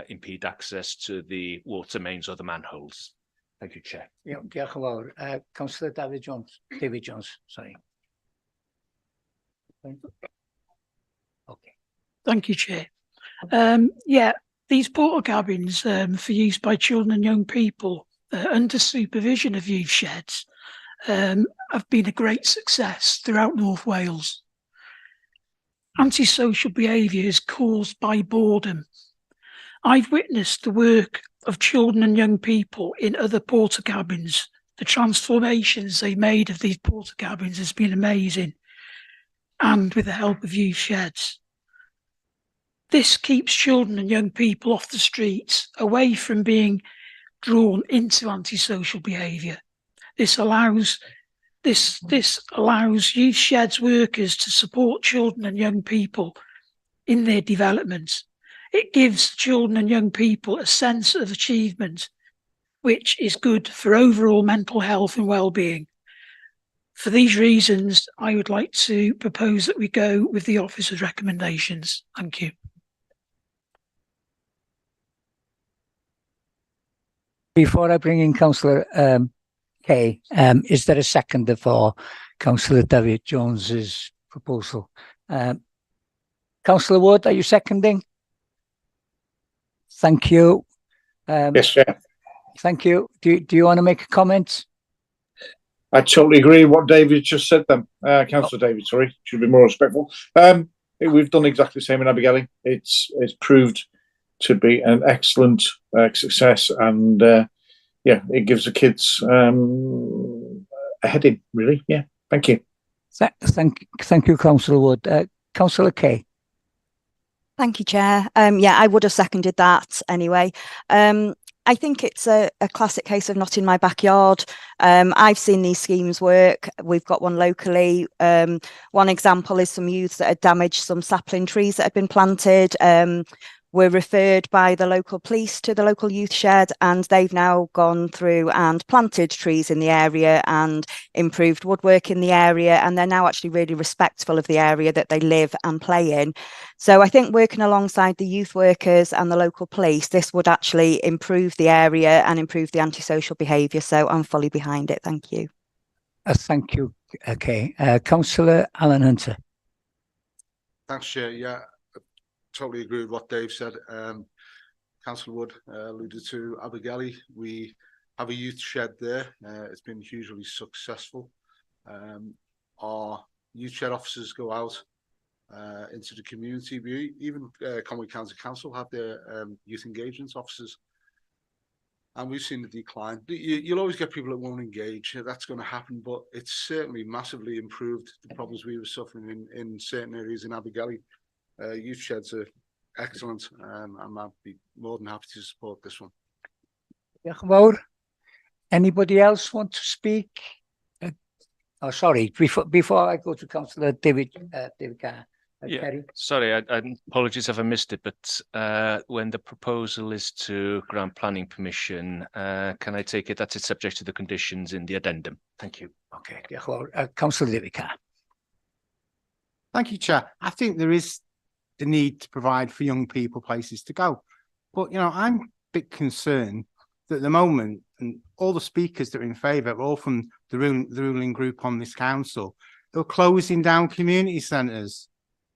impede access to the water mains or the manholes. Thank you, Chair. Yeah, diolch yn fawr. Councillor David Jones, sorry. Okay. Thank you, Chair. Yeah, these porta cabins for use by children and young people under supervision of youth sheds have been a great success throughout North Wales. Antisocial behaviour is caused by boredom. I've witnessed the work of children and young people in other porta cabins. The transformations they made of these porta cabins has been amazing, and with the help of youth sheds. This keeps children and young people off the streets, away from being drawn into antisocial behaviour. This allows youth sheds workers to support children and young people in their development. It gives children and young people a sense of achievement, which is good for overall mental health and well-being. For these reasons, I would like to propose that we go with the officer's recommendations. Thank you. Before I bring in Councillor Kay, is there a seconder for Councillor David Jones's proposal? Councillor Wood, are you seconding? Thank you. Yes, Chair. Thank you. Do you want to make a comment? I totally agree with what David just said then. Councillor David, sorry, should be more respectful. We've done exactly the same in Abergele. It's proved to be an excellent success, and yeah, it gives the kids a heading, really. Yeah, thank you. Thank you, Councillor Wood. Councillor Kay. Thank you, Chair. Yeah, I would have seconded that anyway. I think it's a classic case of not in my backyard. I've seen these schemes work. We've got one locally. One example is some youths that had damaged some sapling trees that had been planted. Were referred by the local police to the local youth shed, and they've now gone through and planted trees in the area and improved woodwork in the area, and they're now actually really respectful of the area that they live and play in. So I think working alongside the youth workers and the local police, this would actually improve the area and improve the antisocial behaviour. So I'm fully behind it. Thank you. Thank you. Okay. Councillor Alan Hunter. Thanks, Chair. Yeah, totally agree with what Dave said. Councillor Wood alluded to Abergele. We have a youth shed there. It's been hugely successful. Our youth shed officers go out into the community. We even Conwy County Council have their youth engagement officers, and we've seen the decline. You'll always get people that won't engage. That's going to happen, but it's certainly massively improved the problems we were suffering in certain areas in Abergele. Youth sheds are excellent, and I'd be more than happy to support this one. Anybody else want to speak? Oh, sorry. Before I go to Councillor David Carr. Yeah, sorry, I apologies if I missed it, but when the proposal is to grant planning permission, can I take it that it's subject to the conditions in the addendum? Thank you. Okay, Councillor David Carr. Thank you, Chair. I think there is the need to provide for young people places to go. But, you know, I'm a bit concerned that at the moment, and all the speakers that are in favour are all from the ruling group on this council, they're closing down community centres,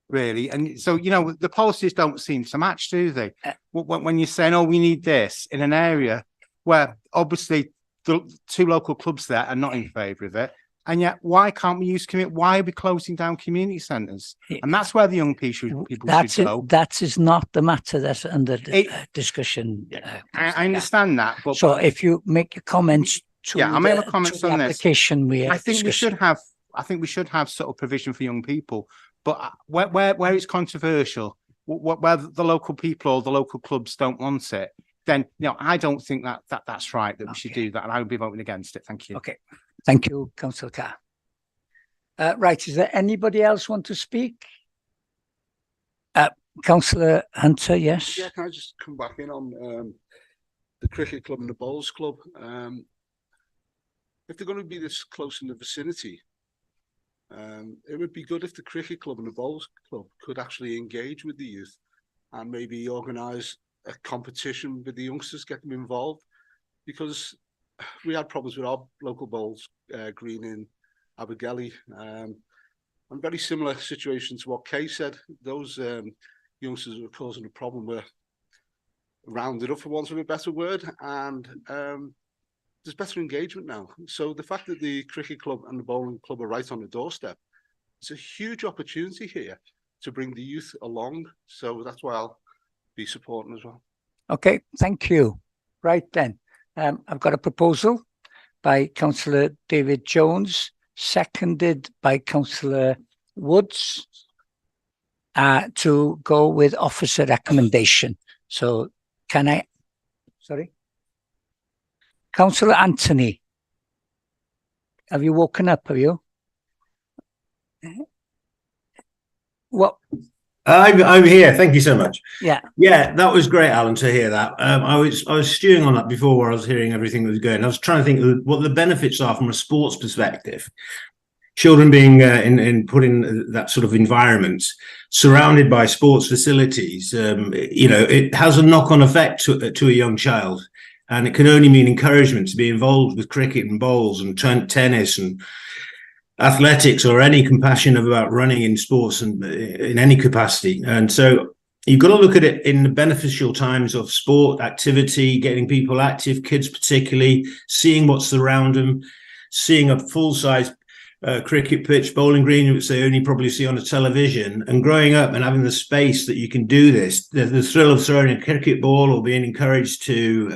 really. And so, you know, the policies don't seem to match, do they? When you're saying, oh, we need this in an area where obviously the two local clubs there are not in favour of it. And yet, why can't we use why are we closing down community centres? And that's where the young people should go. That is not the matter that's under discussion. I understand that, but so if you make your comments to I'll make my comments on this. I think we should have sort of provision for young people, but where it's controversial where the local people or the local clubs don't want it, then I don't think that's right that we should do that, and I would be voting against it. Thank you. Okay, thank you, Councillor Carr. Right, is there anybody else want to speak? Councillor Hunter, yes. Yeah, can I just come back in on the cricket club and the bowls club? If they're going to be this close in the vicinity, it would be good if the cricket club and the bowls club could actually engage with the youth and maybe organise a competition with the youngsters, get them involved, because we had problems with our local bowls green in Abergele, and very similar situation to what Kay said. Those youngsters who were causing a problem were rounded up, for want of a better word, and there's better engagement now. So the fact that the cricket club and the bowling club are right on the doorstep, it's a huge opportunity here to bring the youth along. So that's why I'll be supporting as well. Okay, thank you. Right then, I've got a proposal by Councillor David Jones, seconded by Councillor Woods, to go with officer recommendation. So can I, sorry? Councillor Anthony, have you woken up, have you? What? I'm here. Thank you so much. Yeah. Yeah, that was great, Alan, to hear that. I was stewing on that before, where I was hearing everything that was going. I was trying to think of what the benefits are from a sports perspective. Children being put in that sort of environment, surrounded by sports facilities, it has a knock-on effect to a young child, and it can only mean encouragement to be involved with cricket and bowls and tennis and athletics, or any compassion about running in sports and in any capacity. And so you've got to look at it in the beneficial times of sport, activity, getting people active, kids particularly, seeing what's around them, seeing a full-size cricket pitch, bowling green, which they only probably see on a television, and growing up and having the space that you can do this, the thrill of throwing a cricket ball or being encouraged to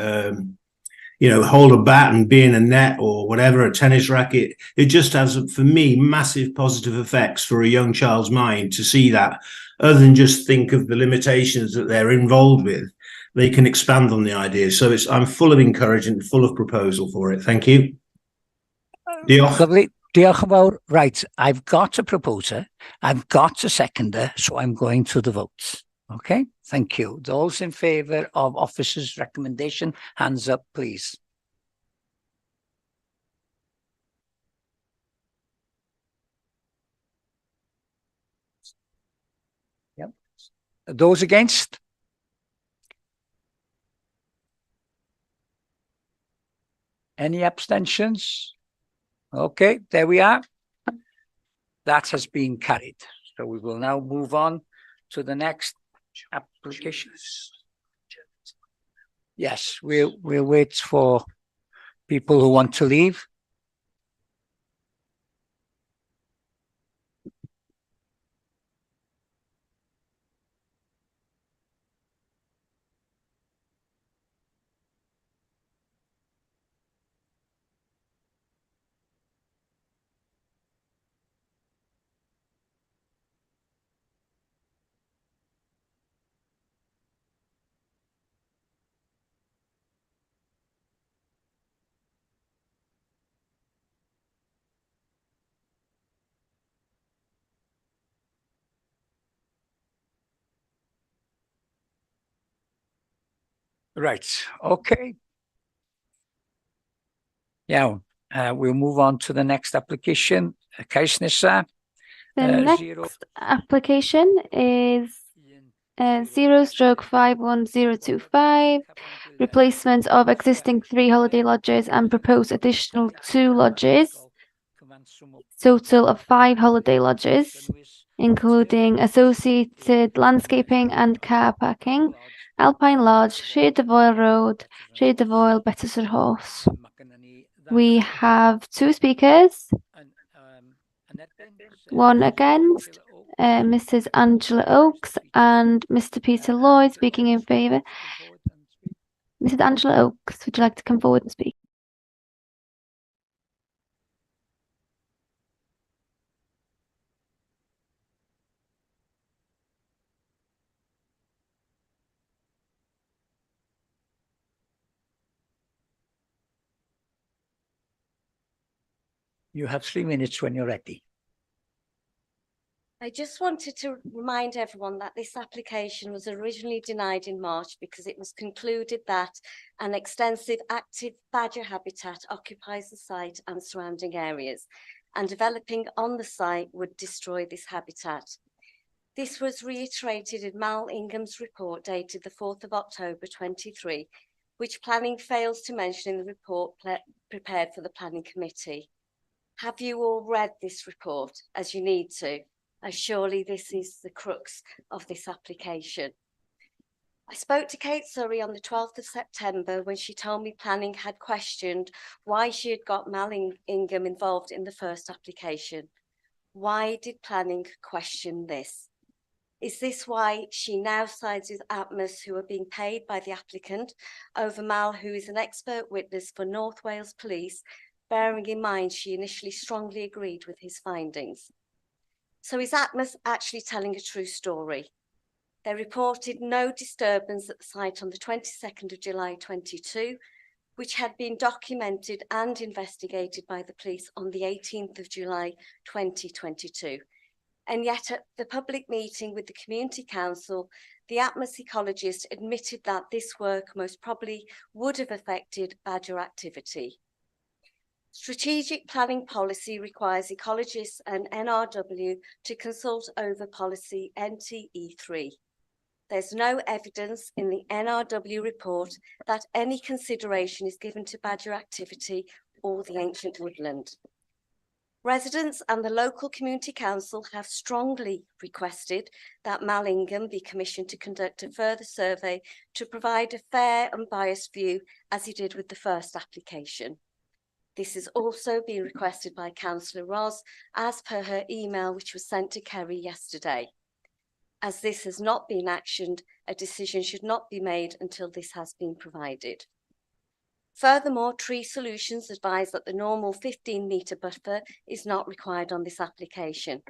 hold a bat and be in a net or whatever, a tennis racket. It just has, for me, massive positive effects for a young child's mind to see that, other than just think of the limitations that they're involved with. They can expand on the idea. So I'm full of encouragement, full of proposal for it. Thank you. Lovely. Diolch yn fawr. Right, I've got a proposer, I've got a seconder, so I'm going to the votes. Okay, thank you. Those in favour of officer's recommendation, hands up, please. Yep. Those against? Any abstentions? Okay, there we are. That has been carried. So we will now move on to the next application. Yes, we'll wait for people who want to leave. Right, okay. Yeah, we'll move on to the next application. Cais nesa. The next application is 0/51025, replacement of existing 3 holiday lodges and propose additional 2 lodges, total of 5 holiday lodges, including associated landscaping and car parking, Alpine Lodge, Shade of Oil Road, Shade of Oil, Bettersor Horse. We have 2 speakers. One against, Mrs. Angela Oakes and Mr. Peter Lloyd speaking in favour. Mrs. Angela Oakes, would you like to come forward and speak? You have 3 minutes when you're ready. I just wanted to remind everyone that this application was originally denied in March because it was concluded that an extensive active badger habitat occupies the site and surrounding areas, and developing on the site would destroy this habitat. This was reiterated in Mal Ingham's report dated the 4th of October 23, which planning fails to mention in the report prepared for the planning committee. Have you all read this report, as you need to? As surely this is the crux of this application. I spoke to Kate Surrey on the 12th of September when she told me planning had questioned why she had got Mal Ingham involved in the first application. Why did planning question this? Is this why she now sides with Atmos, who are being paid by the applicant, over Mal, who is an expert witness for North Wales Police, bearing in mind she initially strongly agreed with his findings? So is Atmos actually telling a true story? They reported no disturbance at the site on the 22nd of July 22, which had been documented and investigated by the police on the 18th of July 2022. And yet at the public meeting with the Community Council, the Atmos ecologist admitted that this work most probably would have affected badger activity. Strategic planning policy requires ecologists and NRW to consult over policy NTE3. There's no evidence in the NRW report that any consideration is given to badger activity or the ancient woodland. Residents and the local community council have strongly requested that Mal Ingham be commissioned to conduct a further survey to provide a fair and biased view, as he did with the first application. This has also been requested by Councillor Ross, as per her email which was sent to Kerry yesterday. As this has not been actioned, a decision should not be made until this has been provided. Furthermore, Tree Solutions advise that the normal 15-metre buffer is not required on this application.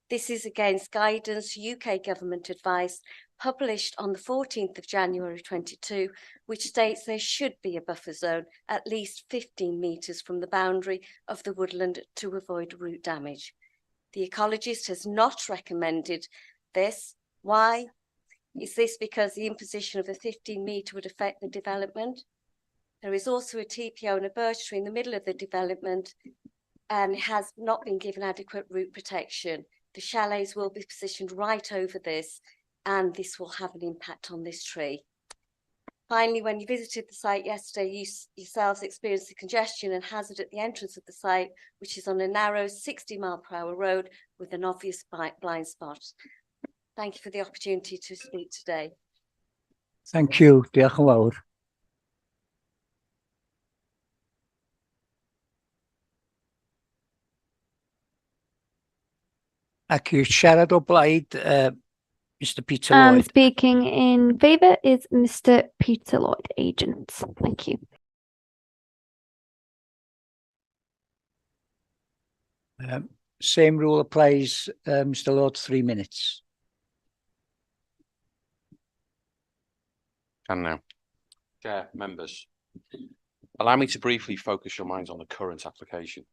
This is against guidance UK government advice published on the 14th of January 22, which states there should be a buffer zone at least 15 metres from the boundary of the woodland to avoid root damage. The ecologist has not recommended this. Why? Is this because the imposition of a 15-metre would affect the development? There is also a TPO and a birch tree in the middle of the development and has not been given adequate root protection. The chalets will be positioned right over this, and this will have an impact on this tree. Finally, when you visited the site yesterday, you yourselves experienced the congestion and hazard at the entrance of the site, which is on a narrow 60-mile-per-hour road with an obvious blind spot. Thank you for the opportunity to speak today. Thank you. Diolch yn fawr. Ac i siarad o blaid, Mr Peter And Lloyd. speaking in favour is Mr Peter Lloyd, agent. Thank you. Same rule applies, Mr Lloyd, 3 minutes. Can now. Chair, members, allow me to briefly focus your minds on the current application.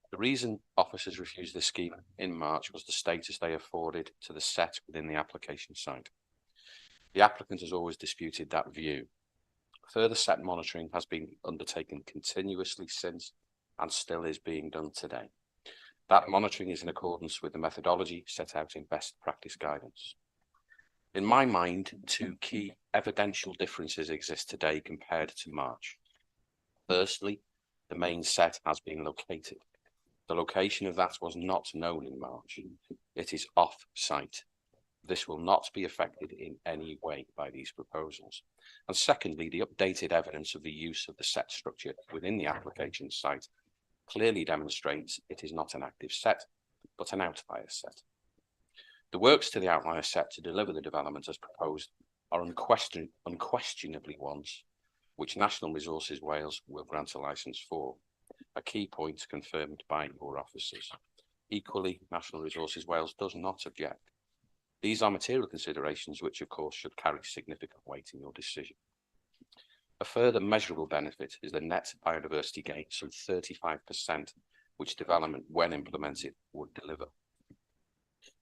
The reason officers refused this scheme in March was the status they afforded to the set within the application site. The applicant has always disputed that view. Further set monitoring has been undertaken continuously since and still is being done today. That monitoring is in accordance with the methodology set out in best practice guidance. In my mind, two key evidential differences exist today compared to March. Firstly, the main set has been located. The location of that was not known in March. It is off-site. This will not be affected in any way by these proposals. And secondly, the updated evidence of the use of the set structure within the application site clearly demonstrates it is not an active set, but an outlier set. The works to the outlier set to deliver the development as proposed are unquestionably ones which National Resources Wales will grant a licence for. A key point confirmed by your officers. Equally, National Resources Wales does not object. These are material considerations which, of course, should carry significant weight in your decision. A further measurable benefit is the net biodiversity gain, some 35% which development, when implemented, would deliver.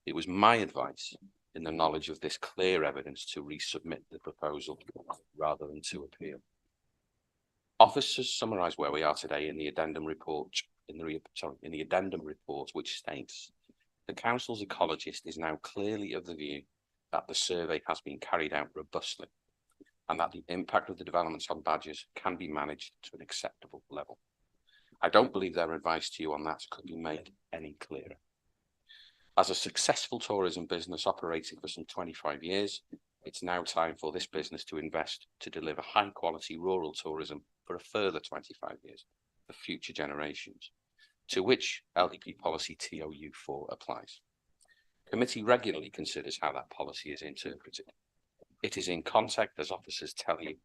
It was my advice, in the knowledge of this clear evidence, to resubmit the proposal rather than to appeal. Officers summarise where we are today in the addendum report, which states the council's ecologist is now clearly of the view that the survey has been carried out robustly and that the impact of the developments on badgers can be managed to an acceptable level. I don't believe their advice to you on that could be made any clearer. As a successful tourism business operating for some 25 years, it's now time for this business to invest to deliver high quality rural tourism for a further 25 years for future generations, to which LDP policy TOU4 applies. Committee regularly considers how that policy is interpreted. It is in context, as officers tell you,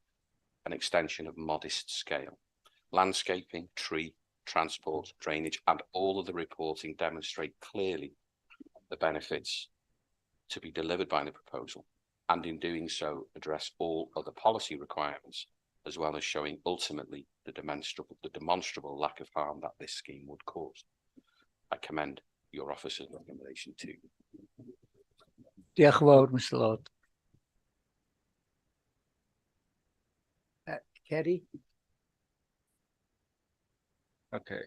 an extension of modest scale. Landscaping, tree, transport, drainage, and all of the reporting demonstrate clearly the benefits to be delivered by the proposal, and in doing so address all other policy requirements, as well as showing ultimately the demonstrable lack of harm that this scheme would cause. I commend your officer's recommendation to you. Diolch yn fawr, Mr Lord. Kerry? Okay.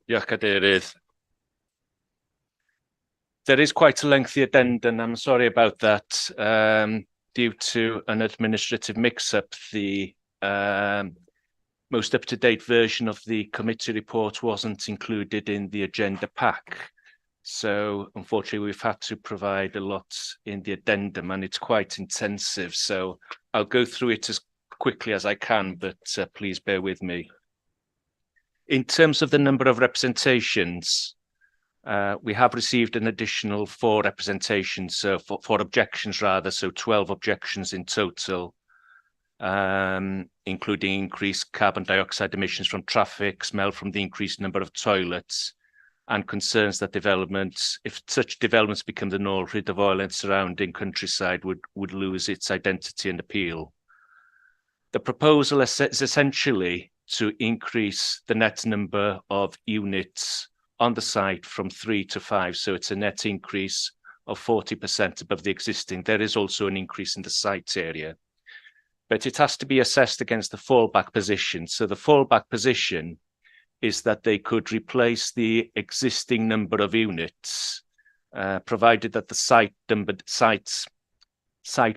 Diolch, Cadeirydd. There is quite a lengthy addendum, I'm sorry about that. Due to an administrative mix-up, the most up-to-date version of the committee report wasn't included in the agenda pack. So unfortunately, we've had to provide a lot in the addendum, and it's quite intensive. So I'll go through it as quickly as I can, but please bear with me. In terms of the number of representations, we have received an additional 4 representations, so 4 objections rather, so 12 objections in total, including increased carbon dioxide emissions from traffic, smell from the increased number of toilets, and concerns that developments, if such developments become the norm, rid of oil and surrounding countryside would lose its identity and appeal. The proposal is essentially to increase the net number of units on the site from 3 to 5, so it's a net increase of 40% above the existing. There is also an increase in the site area, but it has to be assessed against the fallback position. So the fallback position is that they could replace the existing number of units, provided that the site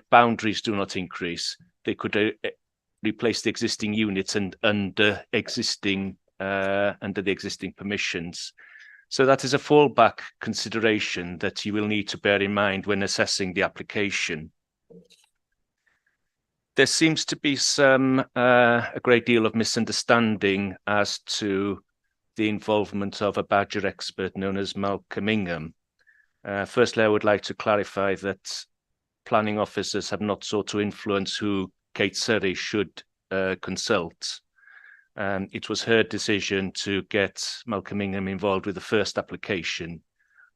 boundaries do not increase. They could replace the existing units and under the existing permissions. So that is a fallback consideration that you will need to bear in mind when assessing the application. There seems to be a great deal of misunderstanding as to the involvement of a badger expert known as Malcolm Ingham. Firstly, I would like to clarify that planning officers have not sought to influence who Kate Surrey should consult. It was her decision to get Malcolm Ingham involved with the first application,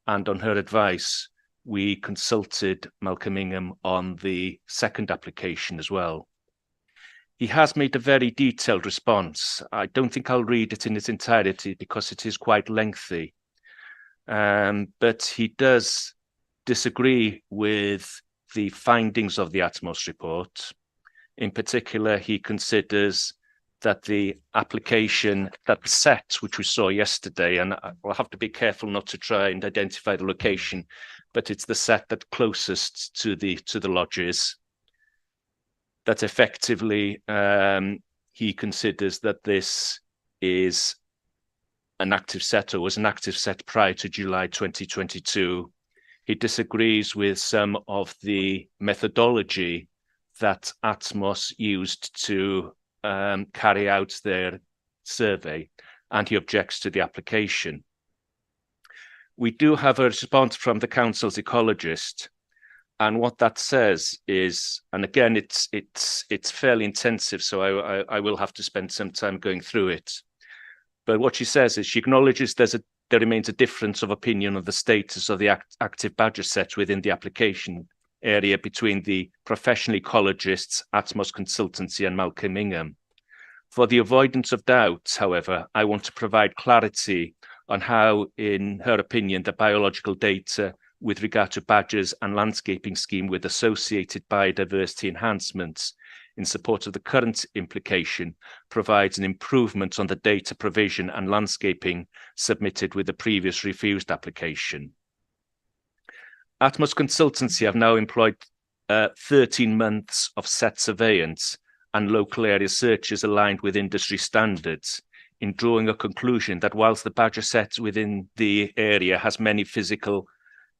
and on her advice, we consulted Malcolm Ingham on the second application as well. He has made a very detailed response. I don't think I'll read it in its entirety because it is quite lengthy, but he does disagree with the findings of the Atmos report. In particular, he considers that the application, that the set which we saw yesterday, and I'll have to be careful not to try and identify the location, but it's the set that closest to the lodges, that effectively he considers that this is an active set, or was an active set prior to July 2022. He disagrees with some of the methodology that Atmos used to carry out their survey, and he objects to the application. We do have a response from the council's ecologist, and what that says is, and again, it's fairly intensive, so I will have to spend some time going through it. But what she says is she acknowledges there remains a difference of opinion on the status of the active badger set within the application area between the professional ecologists, Atmos Consultancy, and Malcolm Ingham. For the avoidance of doubt, however, I want to provide clarity on how, in her opinion, the biological data with regard to badgers and landscaping scheme with associated biodiversity enhancements in support of the current implication provides an improvement on the data provision and landscaping submitted with the previous refused application. Atmos Consultancy have now employed 13 months of set surveillance and local area searches aligned with industry standards in drawing a conclusion that whilst the badger set within the area has many physical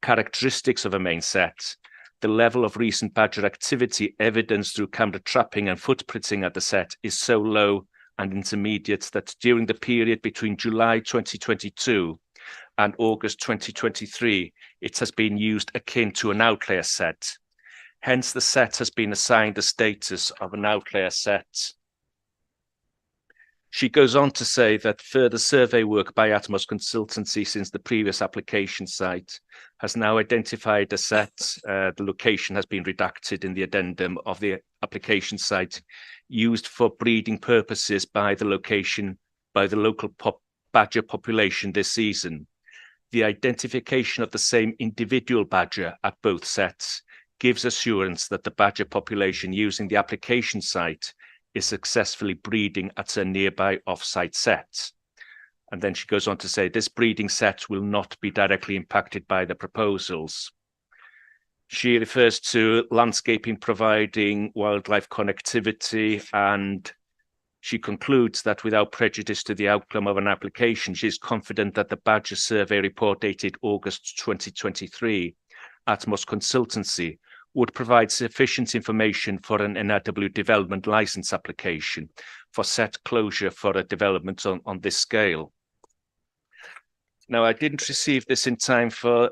characteristics of a main set, the level of recent badger activity evidenced through camera trapping and footprinting at the set is so low and intermediate that during the period between July 2022 and August 2023, it has been used akin to an outlier set. Hence, the set has been assigned the status of an outlier set. She goes on to say that further survey work by Atmos Consultancy since the previous application site has now identified a set. The location has been redacted in the addendum of the application site used for breeding purposes by the local badger population this season. The identification of the same individual badger at both sets gives assurance that the badger population using the application site is successfully breeding at a nearby off-site set. And then she goes on to say this breeding set will not be directly impacted by the proposals. She refers to landscaping providing wildlife connectivity, and she concludes that without prejudice to the outcome of an application, she is confident that the badger survey report dated August 2023, Atmos Consultancy, would provide sufficient information for an NRW development license application for set closure for a development on this scale. Now, I didn't receive this in time for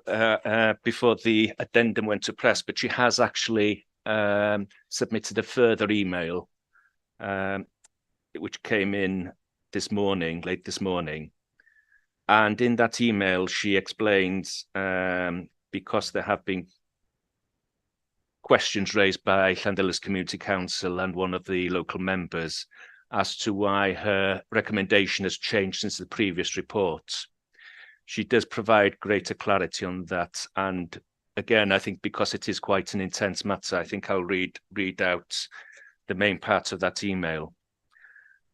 before the addendum went to press, but she has actually submitted a further email, which came in this morning, late this morning. And in that email, she explains, because there have been questions raised by Llandellis Community Council and one of the local members as to why her recommendation has changed since the previous report. She does provide greater clarity on that. And again, I think because it is quite an intense matter, I think I'll read out the main part of that email.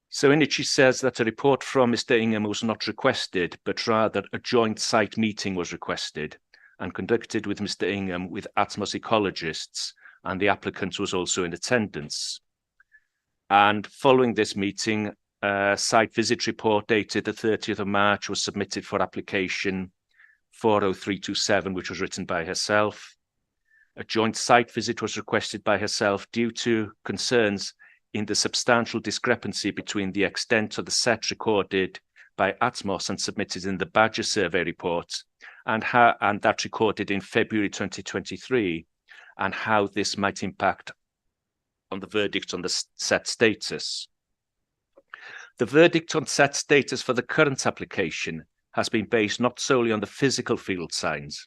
So in it, she says that a report from Mr. Ingham was not requested, but rather a joint site meeting was requested and conducted with Mr. Ingham with Atmos ecologists, and the applicant was also in attendance. And following this meeting, a site visit report dated the 30th of March was submitted for application 40327, which was written by herself. A joint site visit was requested by herself due to concerns in the substantial discrepancy between the extent of the set recorded by Atmos and submitted in the badger survey report and that recorded in February 2023, and how this might impact on the verdict on the set status. The verdict on set status for the current application has been based not solely on the physical field signs,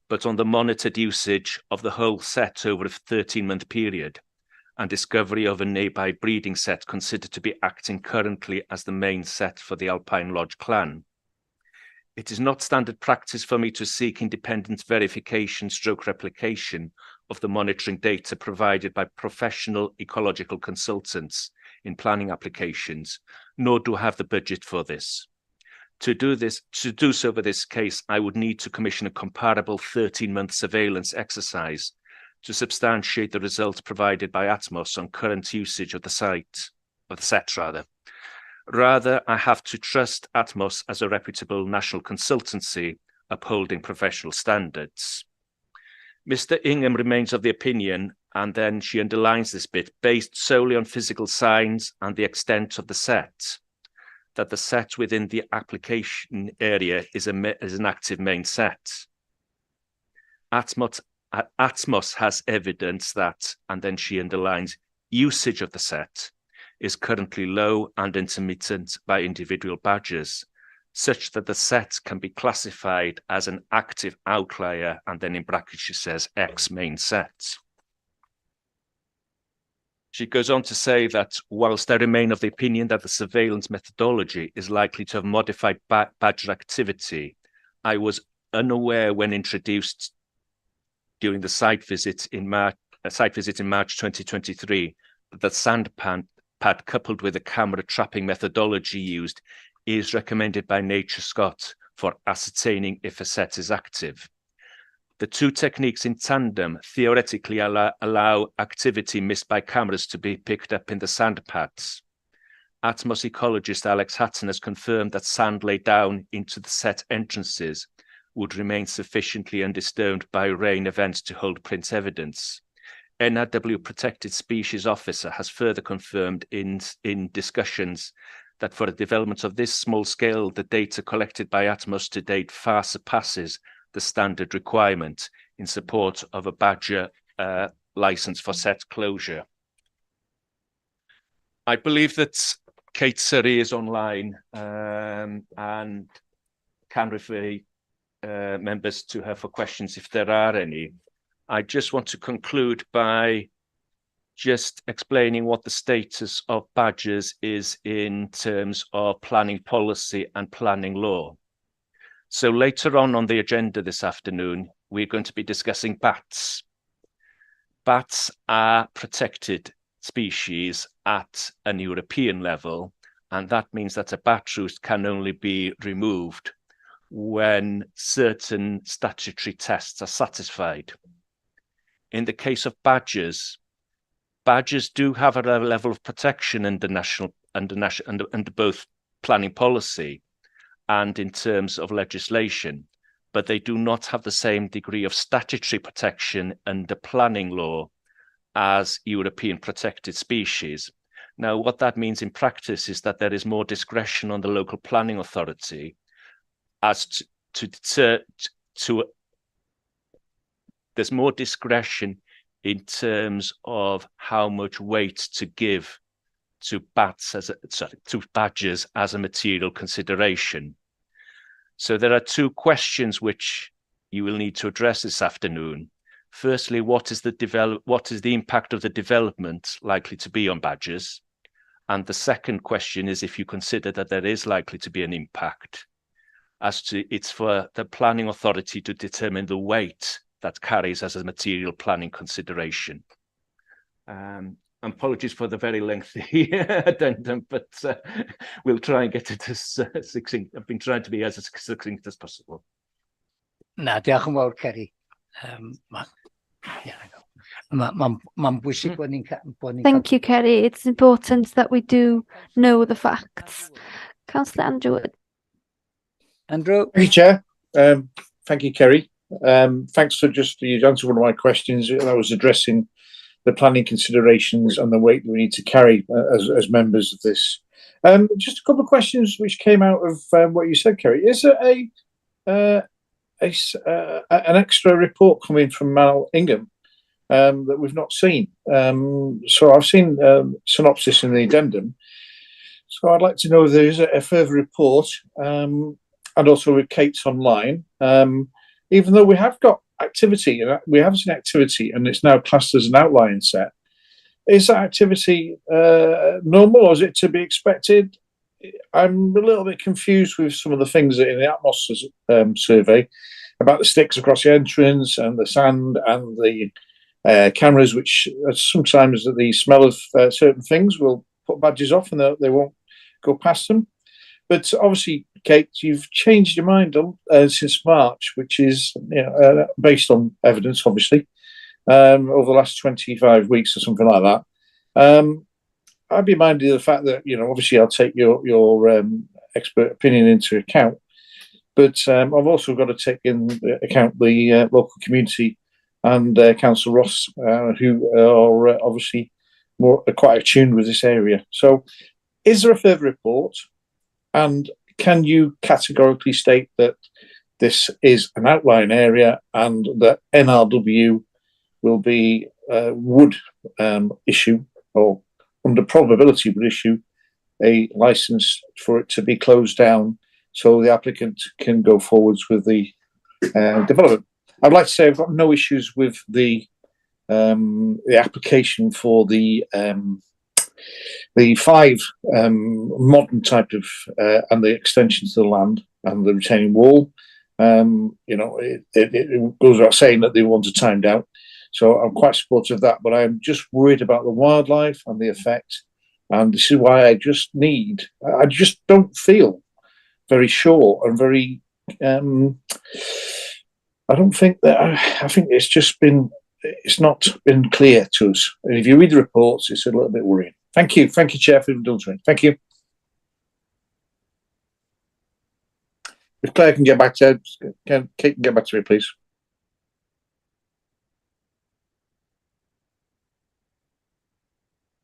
but on the monitored usage of the whole set over a 13-month period and discovery of a nearby breeding set considered to be acting currently as the main set for the Alpine Lodge clan. It is not standard practice for me to seek independent verification / replication of the monitoring data provided by professional ecological consultants in planning applications, nor do I have the budget for this. To do so for this case, I would need to commission a comparable 13-month surveillance exercise to substantiate the results provided by Atmos on current usage of the site, of the set rather. Rather, I have to trust Atmos as a reputable national consultancy upholding professional standards. Mr. Ingham remains of the opinion, and then she underlines this bit, based solely on physical signs and the extent of the set, that the set within the application area is an active main set. Atmos has evidence that, and then she underlines, usage of the set is currently low and intermittent by individual badgers, such that the set can be classified as an active outlier, and then in brackets she says X main set. She goes on to say that whilst I remain of the opinion that the surveillance methodology is likely to have modified badger activity, I was unaware when introduced during the site visit in March 2023 that the sand pad coupled with the camera trapping methodology used is recommended by Nature Scott for ascertaining if a set is active. The two techniques in tandem theoretically allow activity missed by cameras to be picked up in the sand pads. Atmos ecologist Alex Hatton has confirmed that sand laid down into the set entrances would remain sufficiently undisturbed by rain events to hold print evidence. NRW Protected Species Officer has further confirmed in discussions that for a development of this small scale, the data collected by Atmos to date far surpasses the standard requirement in support of a badger license for set closure. I believe that Kate Surrey is online and can refer members to her for questions if there are any. I just want to conclude by just explaining what the status of badgers is in terms of planning policy and planning law. So later on the agenda this afternoon, we're going to be discussing bats. Bats are protected species at an European level, and that means that a bat roost can only be removed when certain statutory tests are satisfied. In the case of badgers, badgers do have a level of protection under both planning policy and in terms of legislation, but they do not have the same degree of statutory protection under planning law as European protected species. Now, what that means in practice is that there is more discretion on the local planning authority as there's more discretion in terms of how much weight to give to badgers as a material consideration. So there are two questions which you will need to address this afternoon. Firstly, what is the impact of the development likely to be on badgers? And the second question is if you consider that there is likely to be an impact, as to it's for the planning authority to determine the weight that carries as a material planning consideration. Apologies for the very lengthy addendum, but we'll try and get it as succinct. I've been trying to be as succinct as possible. Na, diolch yn fawr, Ceri. Ma'n bwysig bod ni'n Thank you, Kerry. It's important that we do know the facts. Councillor Andrew Wood. Andrew. Thank you, Chair. Thank you, Kerry. Thanks for you answered one of my questions. I was addressing the planning considerations and the weight that we need to carry as members of this. Just a couple of questions which came out of what you said, Kerry. Is there an extra report coming from Mal Ingham that we've not seen? So I've seen synopsis in the addendum. So I'd like to know if there is a further report, and also with Kate's online. Even though we have got activity, and we have seen activity, and it's now classed as an outlying set, is that activity normal, or is it to be expected? I'm a little bit confused with some of the things that in the Atmos survey about the sticks across the entrance and the sand and the cameras, which sometimes the smell of certain things will put badgers off and they won't go past them. But obviously, Kate, you've changed your mind since March, which is based on evidence, obviously, over the last 25 weeks or something like that. I'd be minded of the fact that, obviously I'll take your expert opinion into account, but I've also got to take into account the local community and Councillor Ross, who are obviously quite attuned with this area. So is there a further report? And can you categorically state that this is an outlying area and that NRW would issue, or under probability would issue, a license for it to be closed down so the applicant can go forwards with the development? I'd like to say I've got no issues with the the application for the 5 modern type of and the extensions to the land and the retaining wall. It goes without saying that they want it timed out. So I'm quite supportive of that, but I'm just worried about the wildlife and the effect. And this is why I just don't feel very sure and very, I think it's not been clear to us. And if you read the reports, it's a little bit worrying. Thank you, Chair, for indulging me. Thank you. If Claire can get back to Kate can get back to me, please.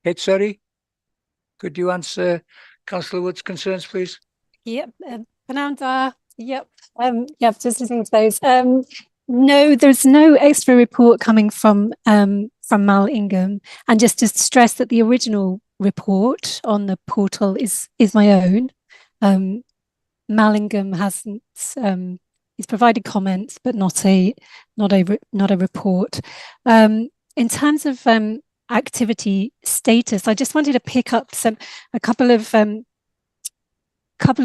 Kate, sorry, could you answer Councillor Wood's concerns, please? Yep, Fernanda. Yep, just listening to those. No, there's no extra report coming from Mal Ingham, and just to stress that the original report on the portal is my own. Mal Ingham hasn't. He's provided comments, but not a report. In terms of activity status, I just wanted to pick up a couple of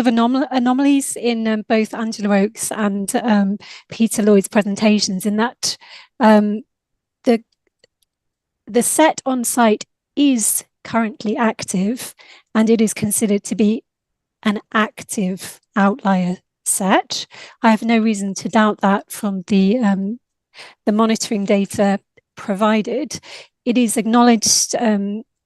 anomalies in both Angela Oakes and Peter Lloyd's presentations, in that the set on site is currently active, and it is considered to be an active outlier set. I have no reason to doubt that from the monitoring data provided. It is acknowledged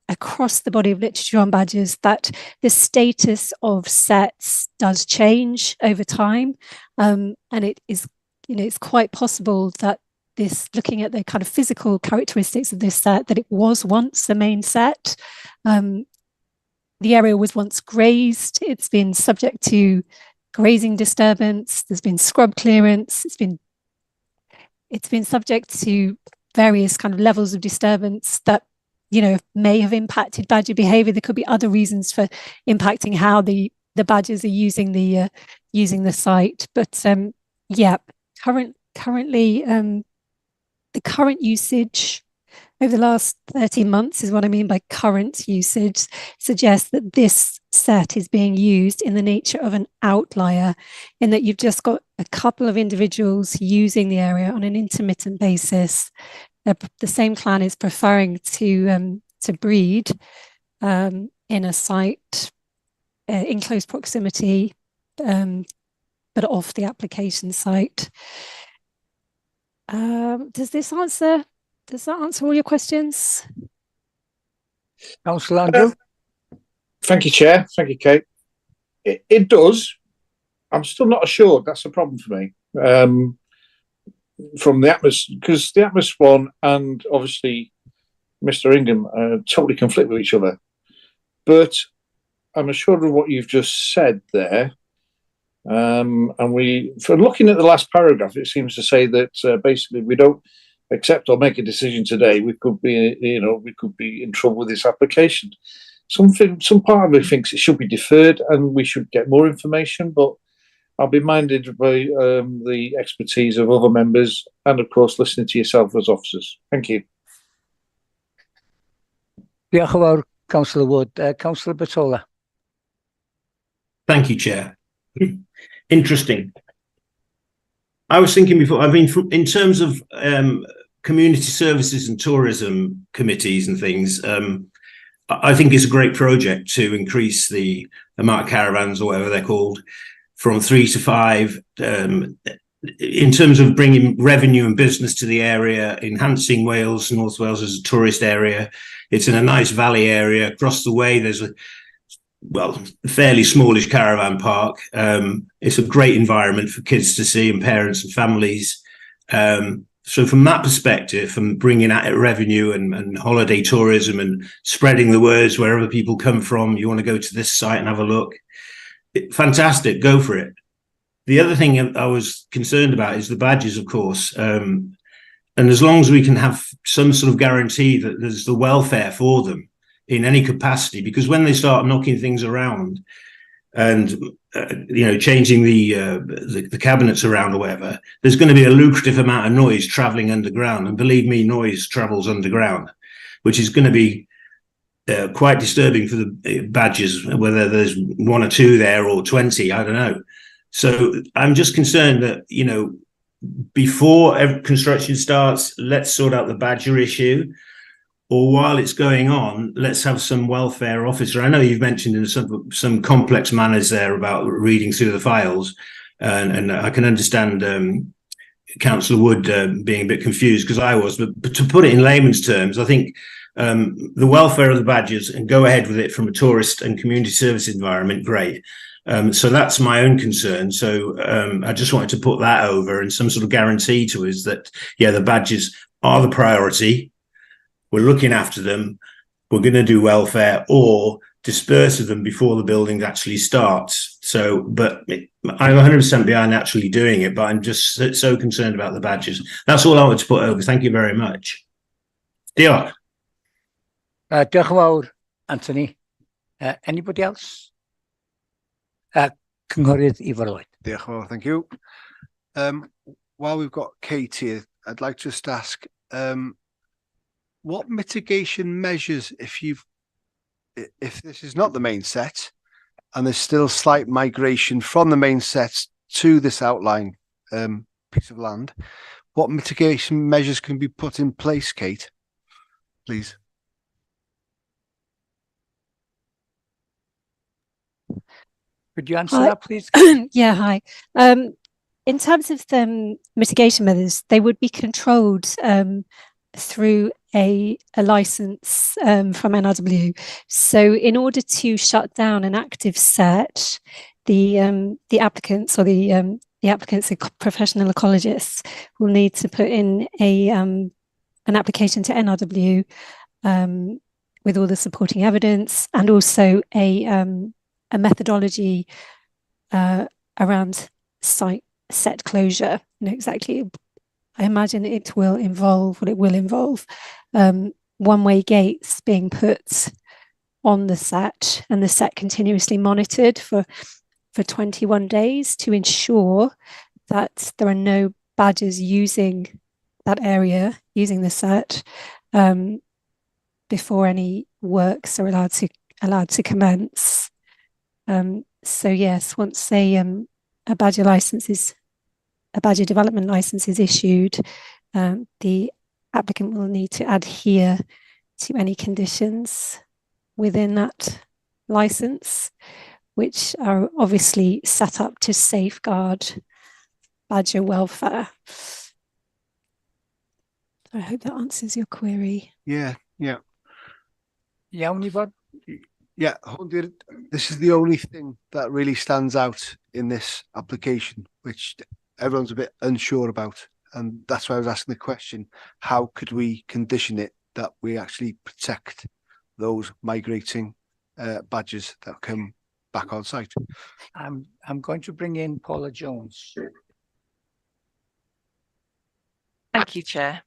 across the body of literature on badgers that the status of sets does change over time, and it is, it's quite possible that this, looking at the kind of physical characteristics of this set, that it was once the main set. The area was once grazed. It's been subject to grazing disturbance. There's been scrub clearance. It's been subject to various kind of levels of disturbance that may have impacted badger behaviour. There could be other reasons for impacting how the badgers are using the site. But currently the current usage over the last 13 months is what I mean by current usage, suggests that this set is being used in the nature of an outlier, in that you've just got a couple of individuals using the area on an intermittent basis. The same clan is preferring to breed in a site in close proximity, but off the application site. Does that answer all your questions? Councillor Andrew? Thank you, Chair. Thank you, Kate. It does. I'm still not assured. That's a problem for me. From the Atmos, because the Atmos one and obviously Mr. Ingham totally conflict with each other. But I'm assured of what you've just said there. And for looking at the last paragraph, it seems to say that basically we don't accept or make a decision today. We could be, we could be in trouble with this application. Some part of me thinks it should be deferred and we should get more information, but I'll be minded by the expertise of other members and, of course, listening to yourself as officers. Thank you. Diolch yn fawr, Councillor Wood. Councillor Batola. Thank you, Chair. Interesting. I was thinking before, in terms of community services and tourism committees and things, I think it's a great project to increase the amount of caravans, or whatever they're called, from 3 to 5, in terms of bringing revenue and business to the area, enhancing North Wales as a tourist area. It's in a nice valley area. Across the way, there's a fairly smallish caravan park. It's a great environment for kids to see and parents and families. So from that perspective, from bringing out revenue and holiday tourism and spreading the words wherever people come from, you want to go to this site and have a look. Fantastic, go for it. The other thing I was concerned about is the badges, of course. And as long as we can have some sort of guarantee that there's the welfare for them in any capacity, because when they start knocking things around and changing the cabinets around or whatever, there's going to be a lucrative amount of noise traveling underground. And believe me, noise travels underground, which is going to be quite disturbing for the badgers, whether there's 1 or 2 there or 20, I don't know. So I'm just concerned that, before construction starts, let's sort out the badger issue. Or while it's going on, let's have some welfare officer. I know you've mentioned in some complex manners there about reading through the files, and I can understand Councillor Wood being a bit confused, because I was. But to put it in layman's terms, I think the welfare of the badgers, and go ahead with it from a tourist and community service environment, great. So that's my own concern. So I just wanted to put that over, and some sort of guarantee to us that, yeah, the badgers are the priority. We're looking after them. We're going to do welfare or disperse of them before the building actually starts. So, but I'm 100% behind actually doing it, but I'm just so concerned about the badgers. That's all I wanted to put over. Thank you very much. Diolch. Diolch yn fawr, Anthony. Anybody else? Cynghorydd Ifor Lloyd. Diolch yn fawr, thank you. While we've got Kate here, I'd like to just ask, what mitigation measures, if this is not the main set and there's still slight migration from the main set to this outlying piece of land, what mitigation measures can be put in place, Kate? Please. Could you answer that, please? Yeah, hi. In terms of the mitigation measures, they would be controlled through a license from NRW. So in order to shut down an active set, the applicants or the applicants and professional ecologists will need to put in an application to NRW with all the supporting evidence, and also a methodology around site set closure. Exactly. I imagine it will involve one-way gates being put on the set, and the set continuously monitored for 21 days to ensure that there are no badgers using that area, using the set, before any works are allowed to commence. So yes, once a badger development license is issued, the applicant will need to adhere to any conditions within that license, which are obviously set up to safeguard badger welfare. I hope that answers your query. Yeah. Iawn, Ifor? Yeah, this is the only thing that really stands out in this application, which everyone's a bit unsure about. And that's why I was asking the question, how could we condition it that we actually protect those migrating badgers that come back on site? I'm going to bring in Paula Jones. Thank you, Chair.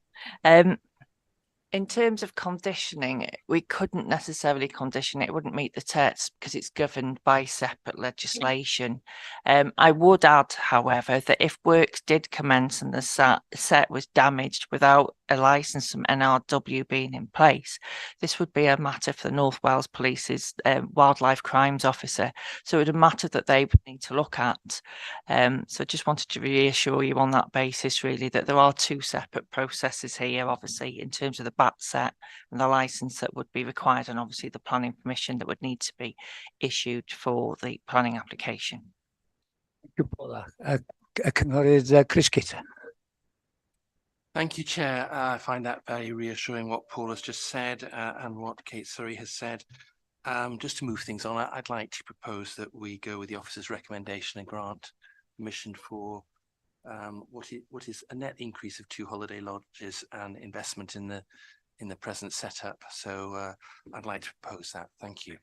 In terms of conditioning, we couldn't necessarily condition it. It wouldn't meet the text because it's governed by separate legislation. I would add, however, that if works did commence and the set was damaged without a licence from NRW being in place, this would be a matter for the North Wales Police's wildlife crimes officer. So it would a matter that they would need to look at. So I just wanted to reassure you on that basis, really, that there are two separate processes here, obviously, in terms of the bat set and the licence that would be required, and obviously the planning permission that would need to be issued for the planning application. Thank you, Paula. Cynghorydd Chris Gater. Thank you, Chair. I find that very reassuring what Paul has just said and what Kate Surrey has said. Just to move things on, I'd like to propose that we go with the officer's recommendation and grant permission for what is a net increase of 2 holiday lodges and investment in the present setup. So I'd like to propose that. Thank you.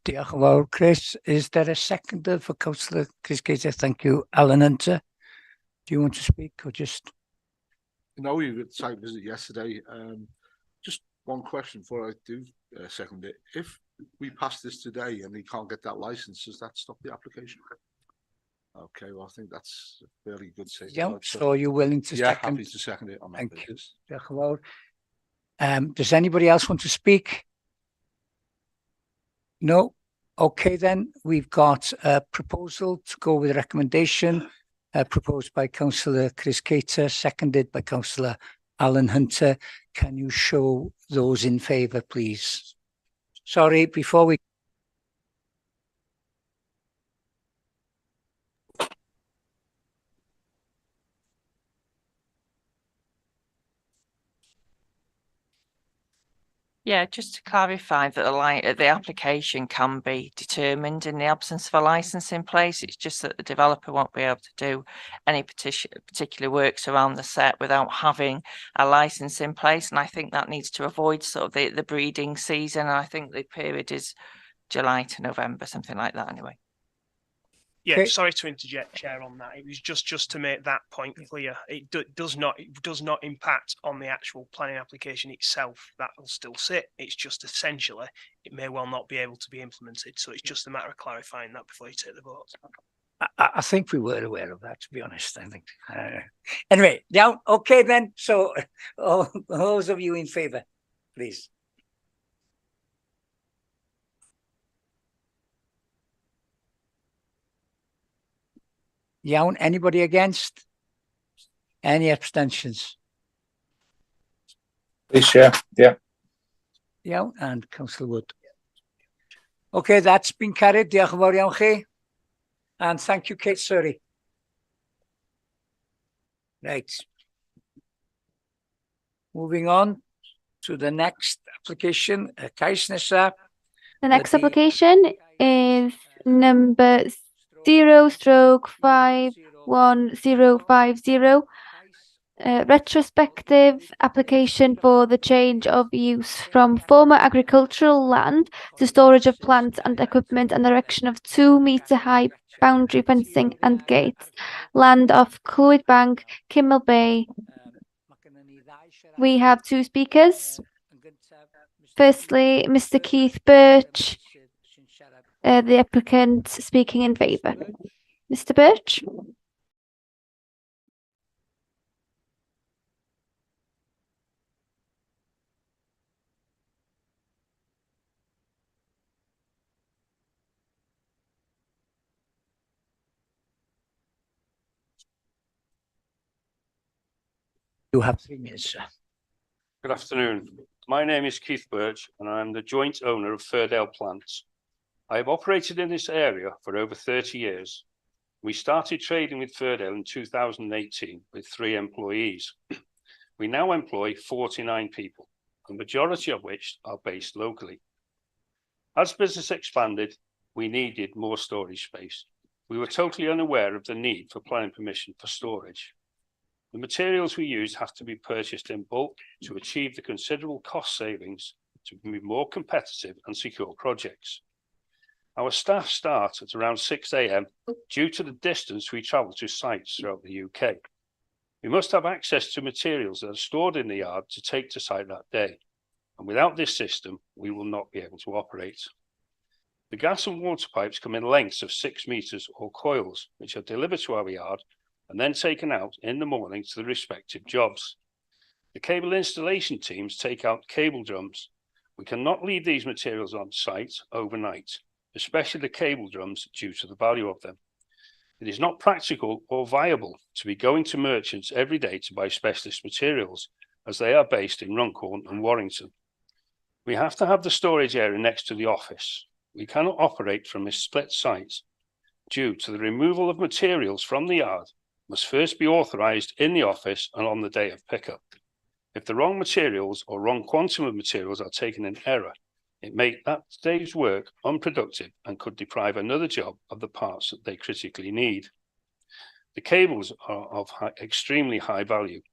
Diolch yn fawr, Chris. Is there a seconder for Councillor Chris Gater? Thank you. Alan Hunter, do you want to speak or just? No, you had a site visit yesterday. Just one question before I do second it. If we pass this today and we can't get that license, does that stop the application? Okay, well, I think that's a fairly good statement. Yeah, so you're willing to Yeah, second? happy to second it on that Thank you. basis. Diolch yn fawr. Does anybody else want to speak? No? Okay, then we've got a proposal to go with a recommendation proposed by Councillor Chris Cater, seconded by Councillor Alan Hunter. Can you show those in favour, please? Sorry, before we Yeah, just to clarify that the application can be determined in the absence of a licence in place. It's just that the developer won't be able to do any particular works around the set without having a licence in place. And I think that needs to avoid sort of the breeding season. And I think the period is July to November, something like that anyway. Yeah, Okay. sorry to interject, Chair, on that. It was just to make that point clear. It does not impact on the actual planning application itself. That will still sit. It's just essentially it may well not be able to be implemented. So it's just a matter of clarifying that before you take the vote. I think we were aware of that, to be honest. I think. Anyway, down. Okay, then. So, all those of you in favour, please. Iawn, anybody against? Any abstentions? Please, Chair. Yeah. Iawn, and Councillor Wood. Okay, that's been carried. Diolch yn fawr iawn chi. And thank you, Kate Surrey. Right. Moving on to the next application, cais nesa. The next application is number 0/51050. Retrospective application for the change of use from former agricultural land to storage of plants and equipment and erection of 2-metre high boundary fencing and gates. Land off Clwyd Bank, Kimmel Bay. We have two speakers. Firstly, Mr. Keith Birch, the applicant speaking in favour. Mr. Birch? You have 3 minutes, sir. Good afternoon. My name is Keith Birch and I am the joint owner of Firdale Plants. I have operated in this area for over 30 years. We started trading with Firdale in 2018 with 3 employees. We now employ 49 people, the majority of which are based locally. As business expanded, we needed more storage space. We were totally unaware of the need for planning permission for storage. The materials we use have to be purchased in bulk to achieve the considerable cost savings to be more competitive and secure projects. Our staff start at around 6 AM due to the distance we travel to sites throughout the UK. We must have access to materials that are stored in the yard to take to site that day. And without this system, we will not be able to operate. The gas and water pipes come in lengths of 6 metres or coils, which are delivered to our yard and then taken out in the morning to the respective jobs. The cable installation teams take out cable drums. We cannot leave these materials on site overnight, especially the cable drums due to the value of them. It is not practical or viable to be going to merchants every day to buy specialist materials, as they are based in Runcorn and Warrington. We have to have the storage area next to the office. We cannot operate from a split site due to the removal of materials from the yard must first be authorised in the office and on the day of pickup. If the wrong materials or wrong quantum of materials are taken in error, it makes that day's work unproductive and could deprive another job of the parts that they critically need. The cables are of extremely high value.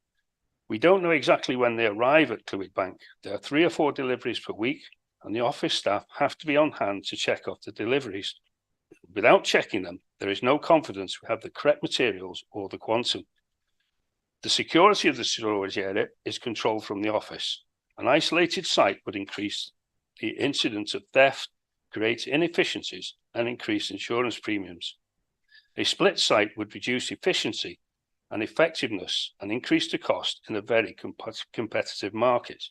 We don't know exactly when they arrive at Clwyd Bank. There are 3 or 4 deliveries per week, and the office staff have to be on hand to check off the deliveries. Without checking them, there is no confidence we have the correct materials or the quantum. The security of the storage area is controlled from the office. An isolated site would increase the incidence of theft, create inefficiencies, and increase insurance premiums. A split site would reduce efficiency and effectiveness and increase the cost in a very competitive market.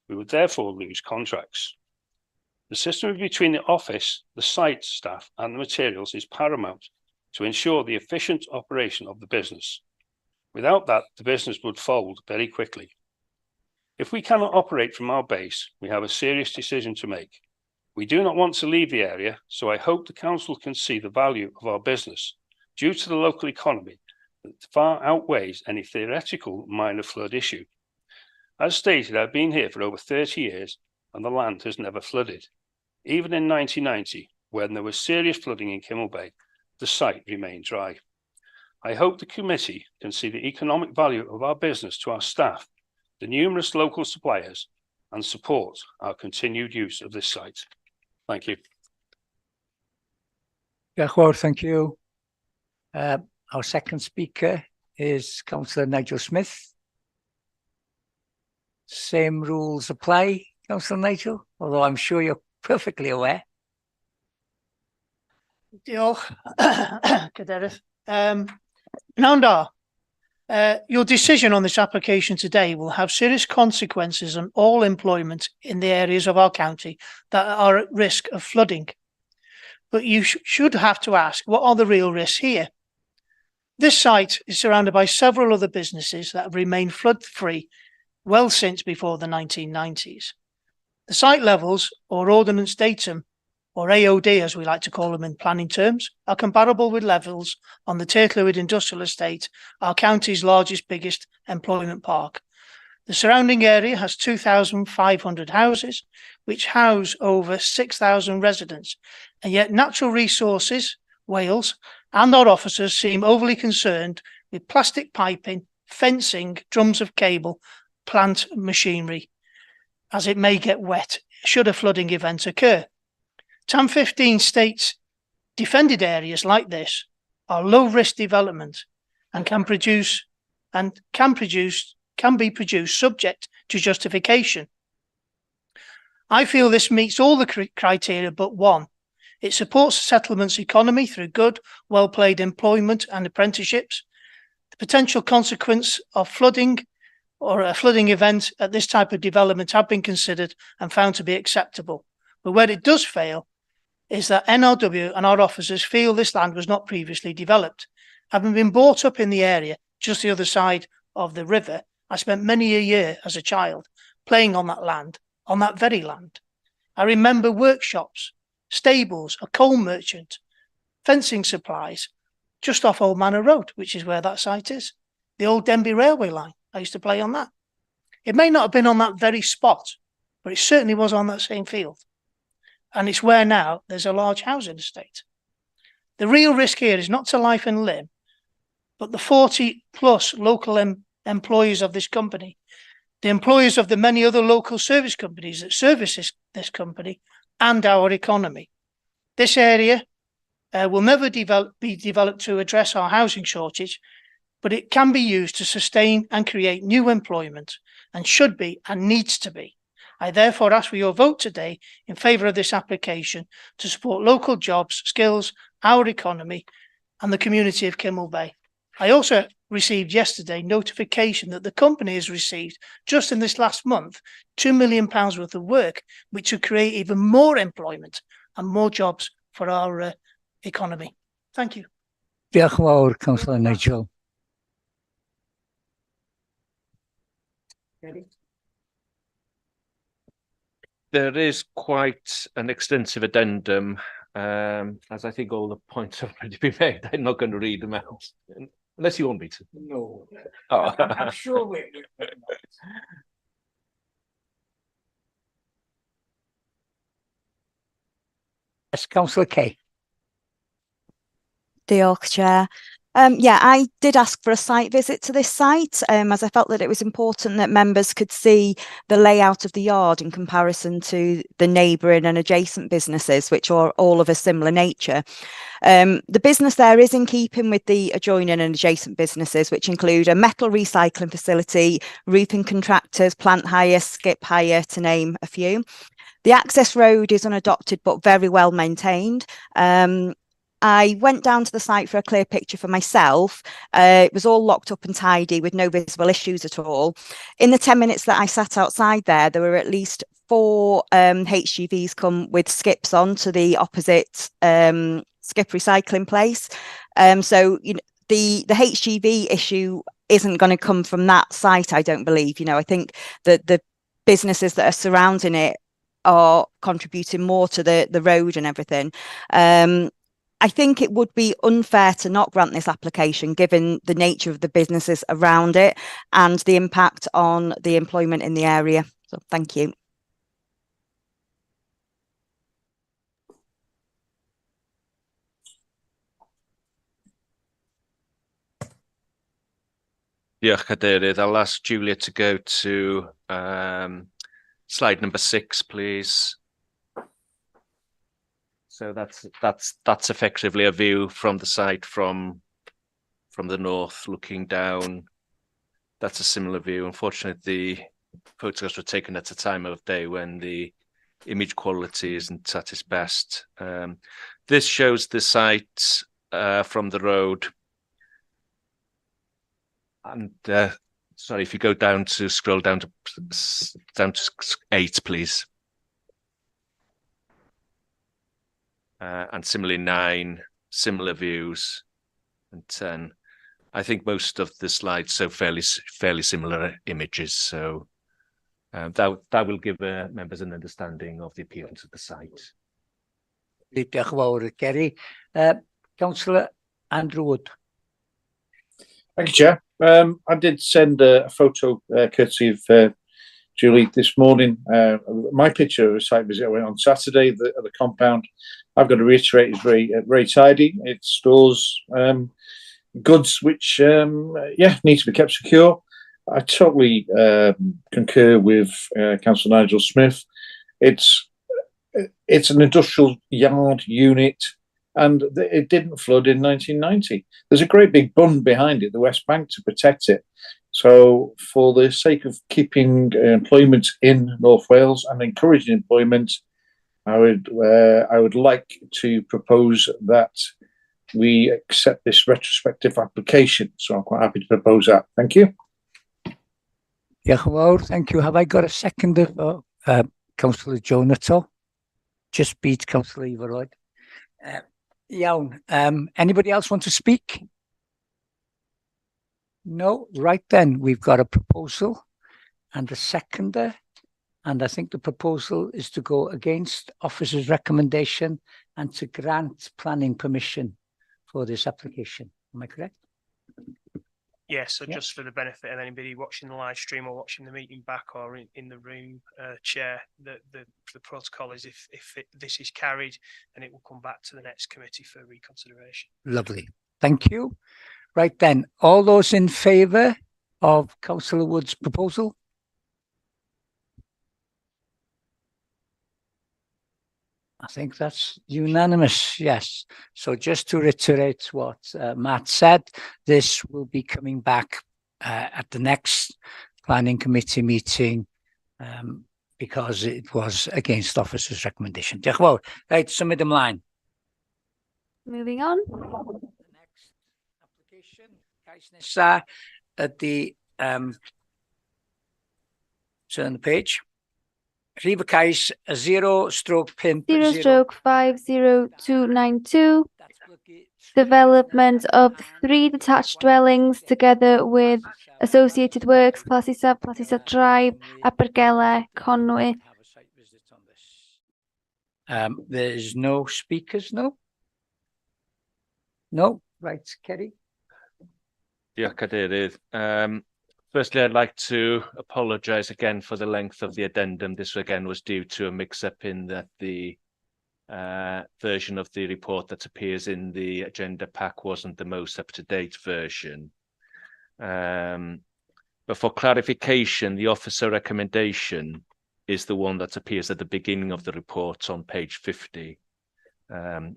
We would therefore lose contracts. The system between the office, the site staff and the materials is paramount to ensure the efficient operation of the business. Without that, the business would fold very quickly. If we cannot operate from our base, we have a serious decision to make. We do not want to leave the area, so I hope the council can see the value of our business due to the local economy that far outweighs any theoretical minor flood issue. As stated, I've been here for over 30 years and the land has never flooded. Even in 1990, when there was serious flooding in Kimmel Bay, the site remained dry. I hope the committee can see the economic value of our business to our staff, the numerous local suppliers, and support our continued use of this site. Thank you. Thank you. Our second speaker is Councillor Nigel Smith. Same rules apply, Councillor Nigel, although I'm sure you're perfectly aware. Diolch, Cadeirydd. Nanda, your decision on this application today will have serious consequences on all employment in the areas of our county that are at risk of flooding. But you should have to ask, what are the real risks here? This site is surrounded by several other businesses that have remained flood-free well since before the 1990s. The site levels, or ordnance datum, or AOD as we like to call them in planning terms, are comparable with levels on the Tirlwyd Industrial Estate, our county's biggest employment park. The surrounding area has 2,500 houses, which house over 6,000 residents, and yet Natural Resources, Wales, and our officers seem overly concerned with plastic piping, fencing, drums of cable, plant machinery, as it may get wet should a flooding event occur. TAM 15 states defended areas like this are low risk development and can be produced subject to justification. I feel this meets all the criteria but one. It supports the settlement's economy through good, well-paid employment and apprenticeships. The potential consequence of flooding or a flooding event at this type of development have been considered and found to be acceptable. But where it does fail is that NRW and our officers feel this land was not previously developed. Having been brought up in the area just the other side of the river, I spent many a year as a child playing on that land, on that very land. I remember workshops, stables, a coal merchant, fencing supplies, just off Old Manor Road, which is where that site is. The old Denby railway line, I used to play on that. It may not have been on that very spot, but it certainly was on that same field. And it's where now there's a large housing estate. The real risk here is not to life and limb, but the 40 plus local employees of this company, the employees of the many other local service companies that service this company and our economy. This area will never be developed to address our housing shortage, but it can be used to sustain and create new employment and should be and needs to be. I therefore ask for your vote today in favour of this application to support local jobs, skills, our economy and the community of Kimmel Bay. I also received yesterday notification that the company has received, just in this last month, £2 million worth of work, which will create even more employment and more jobs for our economy. Thank you. Diolch yn fawr, Councillor Nigel. There is quite an extensive addendum, as I think all the points have already been made. I'm not going to read them out, unless you want me to. No. Oh. I'm sure we will. Yes, Councillor Kay. Diolch, Chair. Yeah, I did ask for a site visit to this site, as I felt that it was important that members could see the layout of the yard in comparison to the neighbouring and adjacent businesses, which are all of a similar nature. The business there is in keeping with the adjoining and adjacent businesses, which include a metal recycling facility, roofing contractors, plant hire, skip hire, to name a few. The access road is unadopted but very well maintained. I went down to the site for a clear picture for myself. It was all locked up and tidy with no visible issues at all. In the 10 minutes that I sat outside there were at least 4 HGVs come with skips on to the opposite skip recycling place. So you know, the HGV issue isn't going to come from that site, I don't believe. You know, I think that the businesses that are surrounding it are contributing more to the road and everything. I think it would be unfair to not grant this application given the nature of the businesses around it and the impact on the employment in the area. So thank you. Yeah, Cadeirydd. I'll ask Julia to go to slide number 6, please. So that's effectively a view from the site from the north looking down. That's a similar view. Unfortunately, the photographs were taken at a time of day when the image quality isn't at its best. This shows the site from the road. And sorry, if you go down to scroll down to 8, please. And similarly 9, similar views, and 10. I think most of the slides show fairly similar images, so that will give members an understanding of the appearance of the site. Diolch yn fawr, Geri. Councillor Andrew Wood. Thank you, Chair. I did send a photo courtesy of Julie this morning. My picture of a site visit I went on Saturday at the compound. I've got to reiterate, it's very tidy. It stores goods which need to be kept secure. I totally concur with Councillor Nigel Smith. It's an industrial yard unit, and it didn't flood in 1990. There's a great big bund behind it, the West Bank, to protect it. So for the sake of keeping employment in North Wales and encouraging employment, I would like to propose that we accept this retrospective application. So I'm quite happy to propose that. Thank you. Diolch yn fawr. Thank you. Have I got a second of Councillor Joe Nuttall? Just beat Councillor Eva Lloyd. Iawn. Anybody else want to speak? No? Right then, we've got a proposal and a seconder. And I think the proposal is to go against officer's recommendation and to grant planning permission for this application. Am I correct? Yes, so just for the benefit of anybody watching the live stream or watching the meeting back or in the room, Chair, the protocol is if this is carried, then it will come back to the next committee for reconsideration. Lovely. Thank you. Right then, all those in favour of Councillor Wood's proposal? I think that's unanimous, yes. So just to reiterate what Matt said, this will be coming back at the next planning committee meeting because it was against officer's recommendation. Diolch yn fawr. Right, symud ymlaen. Moving on. The next application, cais nesa ydi, turn the page. Rhif y cais 0/5 0/50292. Development of 3 detached dwellings together with associated works, Plassisa Drive, Abergele, Conwy. There's no speakers, no? No? Right, Kerry? Yeah, Cadeirydd. Firstly, I'd like to apologise again for the length of the addendum. This again was due to a mix-up in that the version of the report that appears in the agenda pack wasn't the most up-to-date version. But for clarification, the officer recommendation is the one that appears at the beginning of the report on page 50.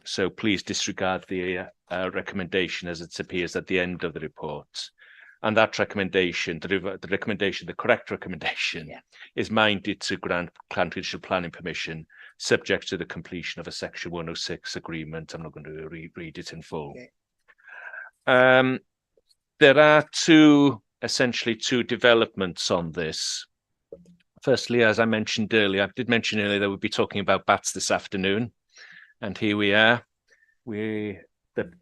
So please disregard the recommendation as it appears at the end of the report. And that recommendation, the correct recommendation, is minded to grant traditional planning permission subject to the completion of a Section 106 agreement. I'm not going to read it in full. Okay. There are essentially two developments on this. Firstly, as I mentioned earlier, I did mention earlier that we'd be talking about bats this afternoon. And here we are. The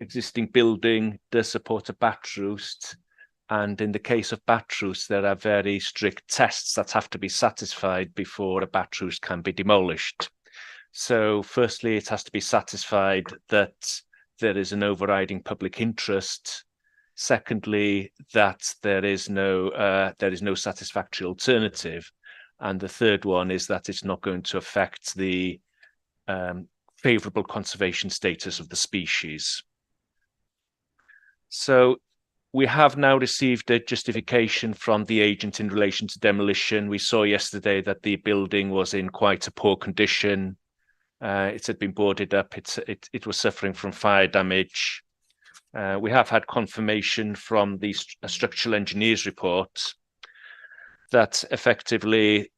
existing building does support a bat roost. And in the case of bat roosts, there are very strict tests that have to be satisfied before a bat roost can be demolished. So firstly, it has to be satisfied that there is an overriding public interest. Secondly, that there is no satisfactory alternative. And the third one is that it's not going to affect the favourable conservation status of the species. So we have now received a justification from the agent in relation to demolition. We saw yesterday that the building was in quite a poor condition. It had been boarded up. It was suffering from fire damage. We have had confirmation from the structural engineer's report that effectively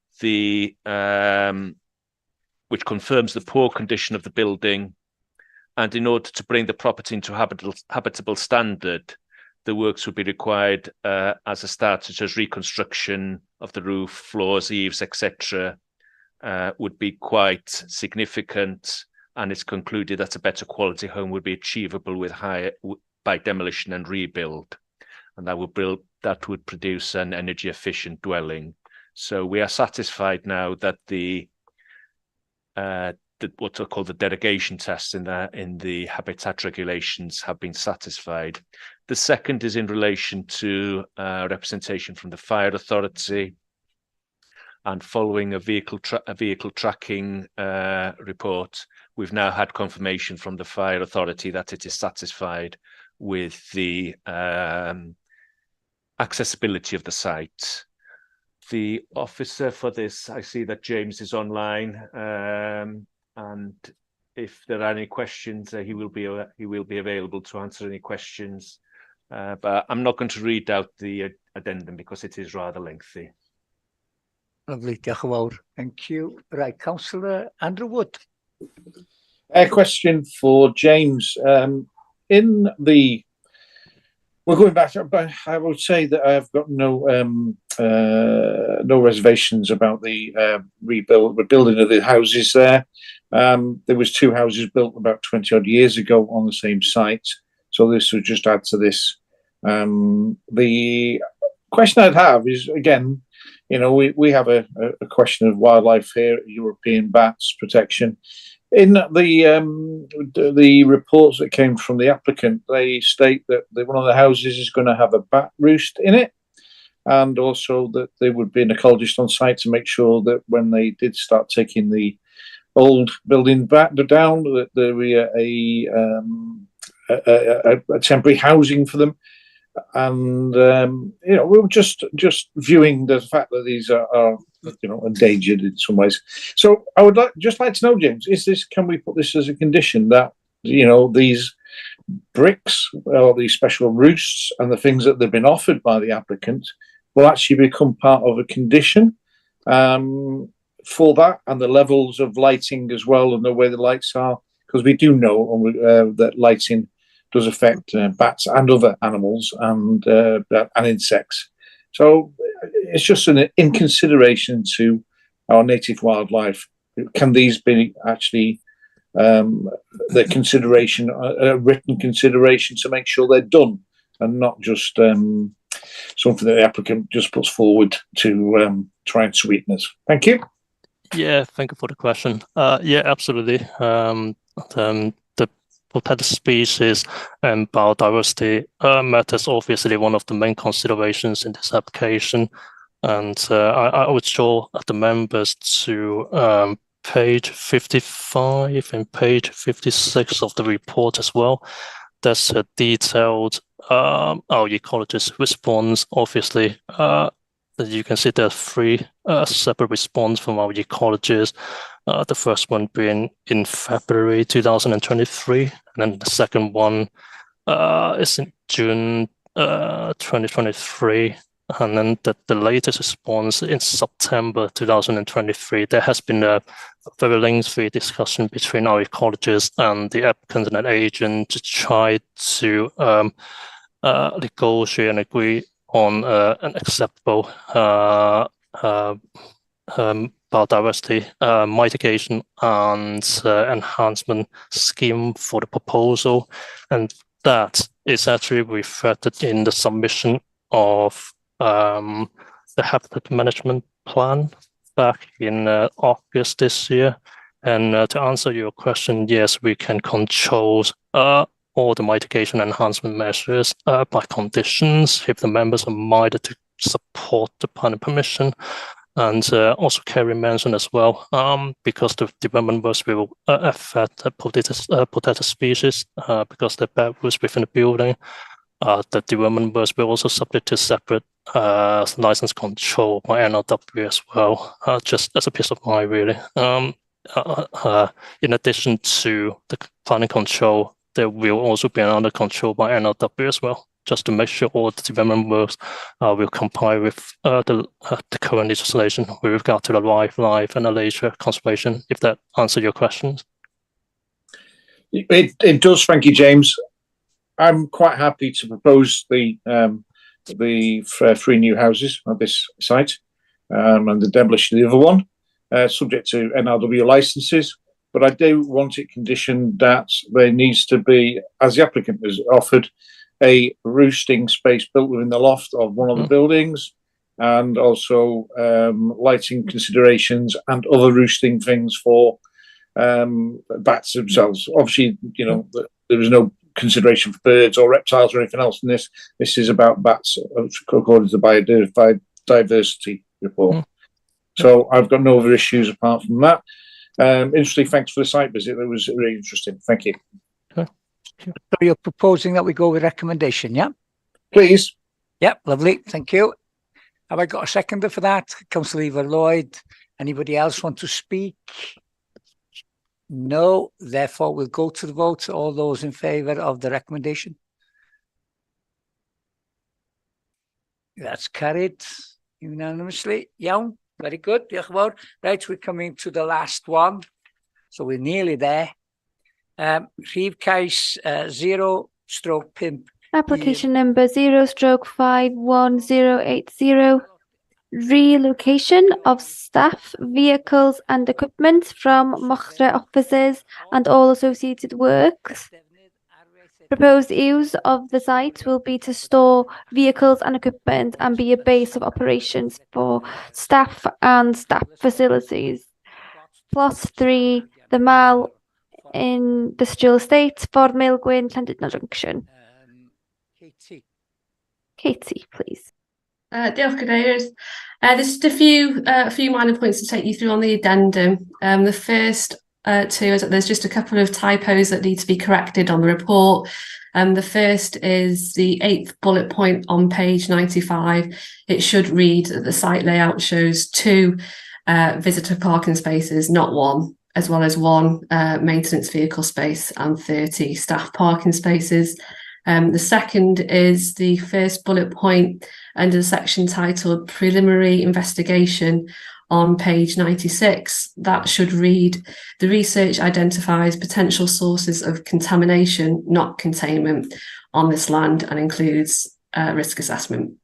which confirms the poor condition of the building, and in order to bring the property into habitable standard, the works would be required as a start, such as reconstruction of the roof, floors, eaves, etc., would be quite significant, and it's concluded that a better quality home would be achievable by demolition and rebuild, and that would produce an energy efficient dwelling. So we are satisfied now that what are called the derogation tests in the habitat regulations have been satisfied. The second is in relation to representation from the fire authority, and following a vehicle tracking report, we've now had confirmation from the fire authority that it is satisfied with the accessibility of the site. The officer for this, I see that James is online, and if there are any questions, he will be available to answer any questions. But I'm not going to read out the addendum because it is rather lengthy. Lovely, diolch yn fawr. Thank you. Right, Councillor Andrew Wood. A question for James. We're going back, but I would say that I've got no reservations about the rebuilding of the houses there. There was 2 houses built about 20 odd years ago on the same site, so this would just add to this. The question I'd have is, again, we have a question of wildlife here, European bats protection. In the reports that came from the applicant, they state that one of the houses is going to have a bat roost in it, and also that there would be an ecologist on site to make sure that when they did start taking the old building back down, that there would be a temporary housing for them. And we were just viewing the fact that these are endangered in some ways. So I would just like to know, James, can we put this as a condition that these bricks or these special roosts and the things that they've been offered by the applicant will actually become part of a condition for that, and the levels of lighting as well, and the way the lights are, because we do know that lighting does affect bats and other animals and insects. So it's just in consideration to our native wildlife. Can these be actually the consideration, a written consideration to make sure they're done, and not just something that the applicant just puts forward to try and sweeten us? Thank you. Yeah, thank you for the question. Yeah, absolutely. The protected species and biodiversity matters obviously one of the main considerations in this application, and I would show the members to page 55 and page 56 of the report as well. That's a detailed our ecologist response. Obviously, that you can see there are 3 separate responses from our ecologists. The first one being in February 2023, and then the second one is in June 2023. and then the latest response in September 2023, there has been a very lengthy discussion between our ecologist and the applicant and an agent to try to negotiate and agree on an acceptable biodiversity mitigation and enhancement scheme for the proposal, and that is actually reflected in the submission of the habitat management plan back in August this year. And to answer your question, yes, we can control all the mitigation enhancement measures by conditions if the members are minded to support the planning permission. And also Kerry mentioned as well, because the development works will affect protected species because they're bedroots within the building. The development works will also subject to separate license control by NRW as well, just as a peace of mind, really. In addition to the planning control, there will also be another control by NRW as well, just to make sure all the development works will comply with the current legislation with regard to the wildlife and the nature conservation, if that answers your questions. It does, thank you, James. I'm quite happy to propose the 3 new houses on this site and the demolition of the other one, subject to NRW licenses. But I do want it conditioned that there needs to be, as the applicant has offered, a roosting space built within the loft of one of the buildings, and also lighting considerations and other roosting things for bats themselves. Obviously, you know, there is no consideration for birds or reptiles or anything else in this. This is about bats, according to the biodiversity report. So I've got no other issues apart from that. Interesting, thanks for the site visit. That was really interesting. Thank you. So you're proposing that we go with recommendation, yeah? Please. Yep, lovely. Thank you. Have I got a seconder for that? Councillor Eva Lloyd. Anybody else want to speak? No. Therefore, we'll go to the vote. All those in favour of the recommendation? That's carried unanimously. Yeah, very good. Right, we're coming to the last one. So we're nearly there. Rhif Cais 0/5. Application number 0/51080. Relocation of staff, vehicles and equipment from Mochra offices and all associated works. Proposed use of the site will be to store vehicles and equipment and be a base of operations for staff and staff facilities. Plot 3, the Mall Industrial Estate, Ford Milgwyn, Llandudno Junction. Katie, please. Diolch, Cadeirydd. There's just a few minor points to take you through on the addendum. The first two is that there's just a couple of typos that need to be corrected on the report. The first is the 8th bullet point on page 95. It should read that the site layout shows 2 visitor parking spaces, not 1, as well as 1 maintenance vehicle space and 30 staff parking spaces. The second is the first bullet point under the section titled Preliminary Investigation on page 96. That should read, the research identifies potential sources of contamination, not containment, on this land and includes risk assessment.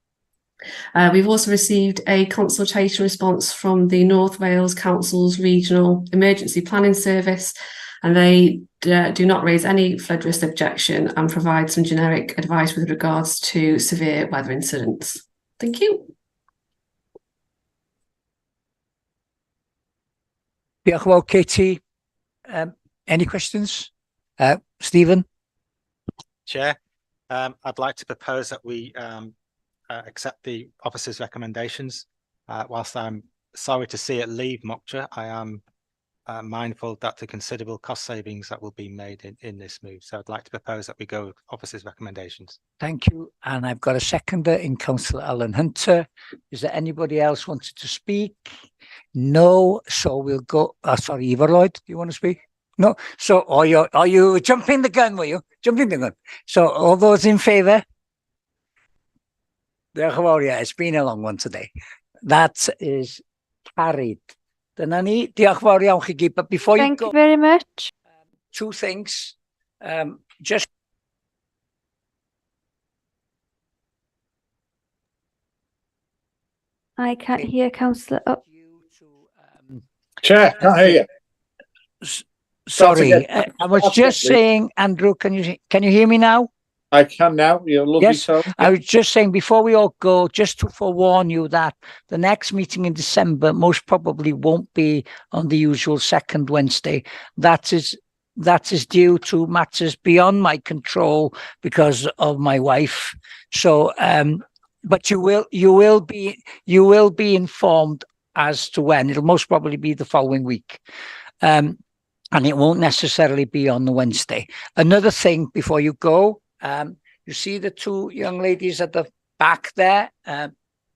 We've also received a consultation response from the North Wales Council's Regional Emergency Planning Service, and they do not raise any flood risk objection and provide some generic advice with regards to severe weather incidents. Thank you. Diolch yn fawr, Katie. Any questions? Stephen? Chair, I'd like to propose that we accept the officer's recommendations. Whilst I'm sorry to see it leave Mochra, I am mindful that the considerable cost savings that will be made in this move. So I'd like to propose that we go with officer's recommendations. Thank you. And I've got a seconder in Councillor Alan Hunter. Is there anybody else wanted to speak? No. So we'll go. Sorry, Eva Lloyd, do you want to speak? No. So are you jumping the gun, were you? Jumping the gun. So all those in favour? Diolch yn fawr, it's been a long one today. That is carried. Dyna ni. Diolch yn fawr iawn chi gyd. But before Thank you you go, very much. two things. Just I can't hear Councillor. Oh, Chair, can't hear you. sorry, again. I was just saying, Andrew, can you hear me now? I can now. You're lovely. Yes, I was just saying before we all go, just to forewarn you that the next meeting in December most probably won't be on the usual second Wednesday. That is due to matters beyond my control because of my wife. So, but you will be informed as to when. It'll most probably be the following week. And it won't necessarily be on the Wednesday. Another thing before you go, you see the two young ladies at the back there.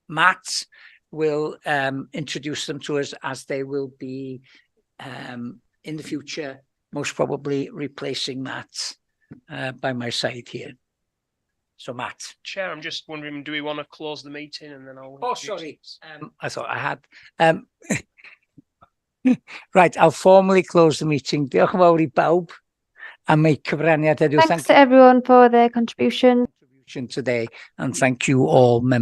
Matt will introduce them to us as they will be in the future, most probably replacing Matt by my side here. So Matt. Chair, I'm just wondering, do we want to close the meeting and then I'll... Oh, sorry. I thought I had. Right, I'll formally close the meeting. Diolch yn fawr I bawb am eu cyfraniad heddiw. thanks to everyone for their contribution. Today, and thank you all members.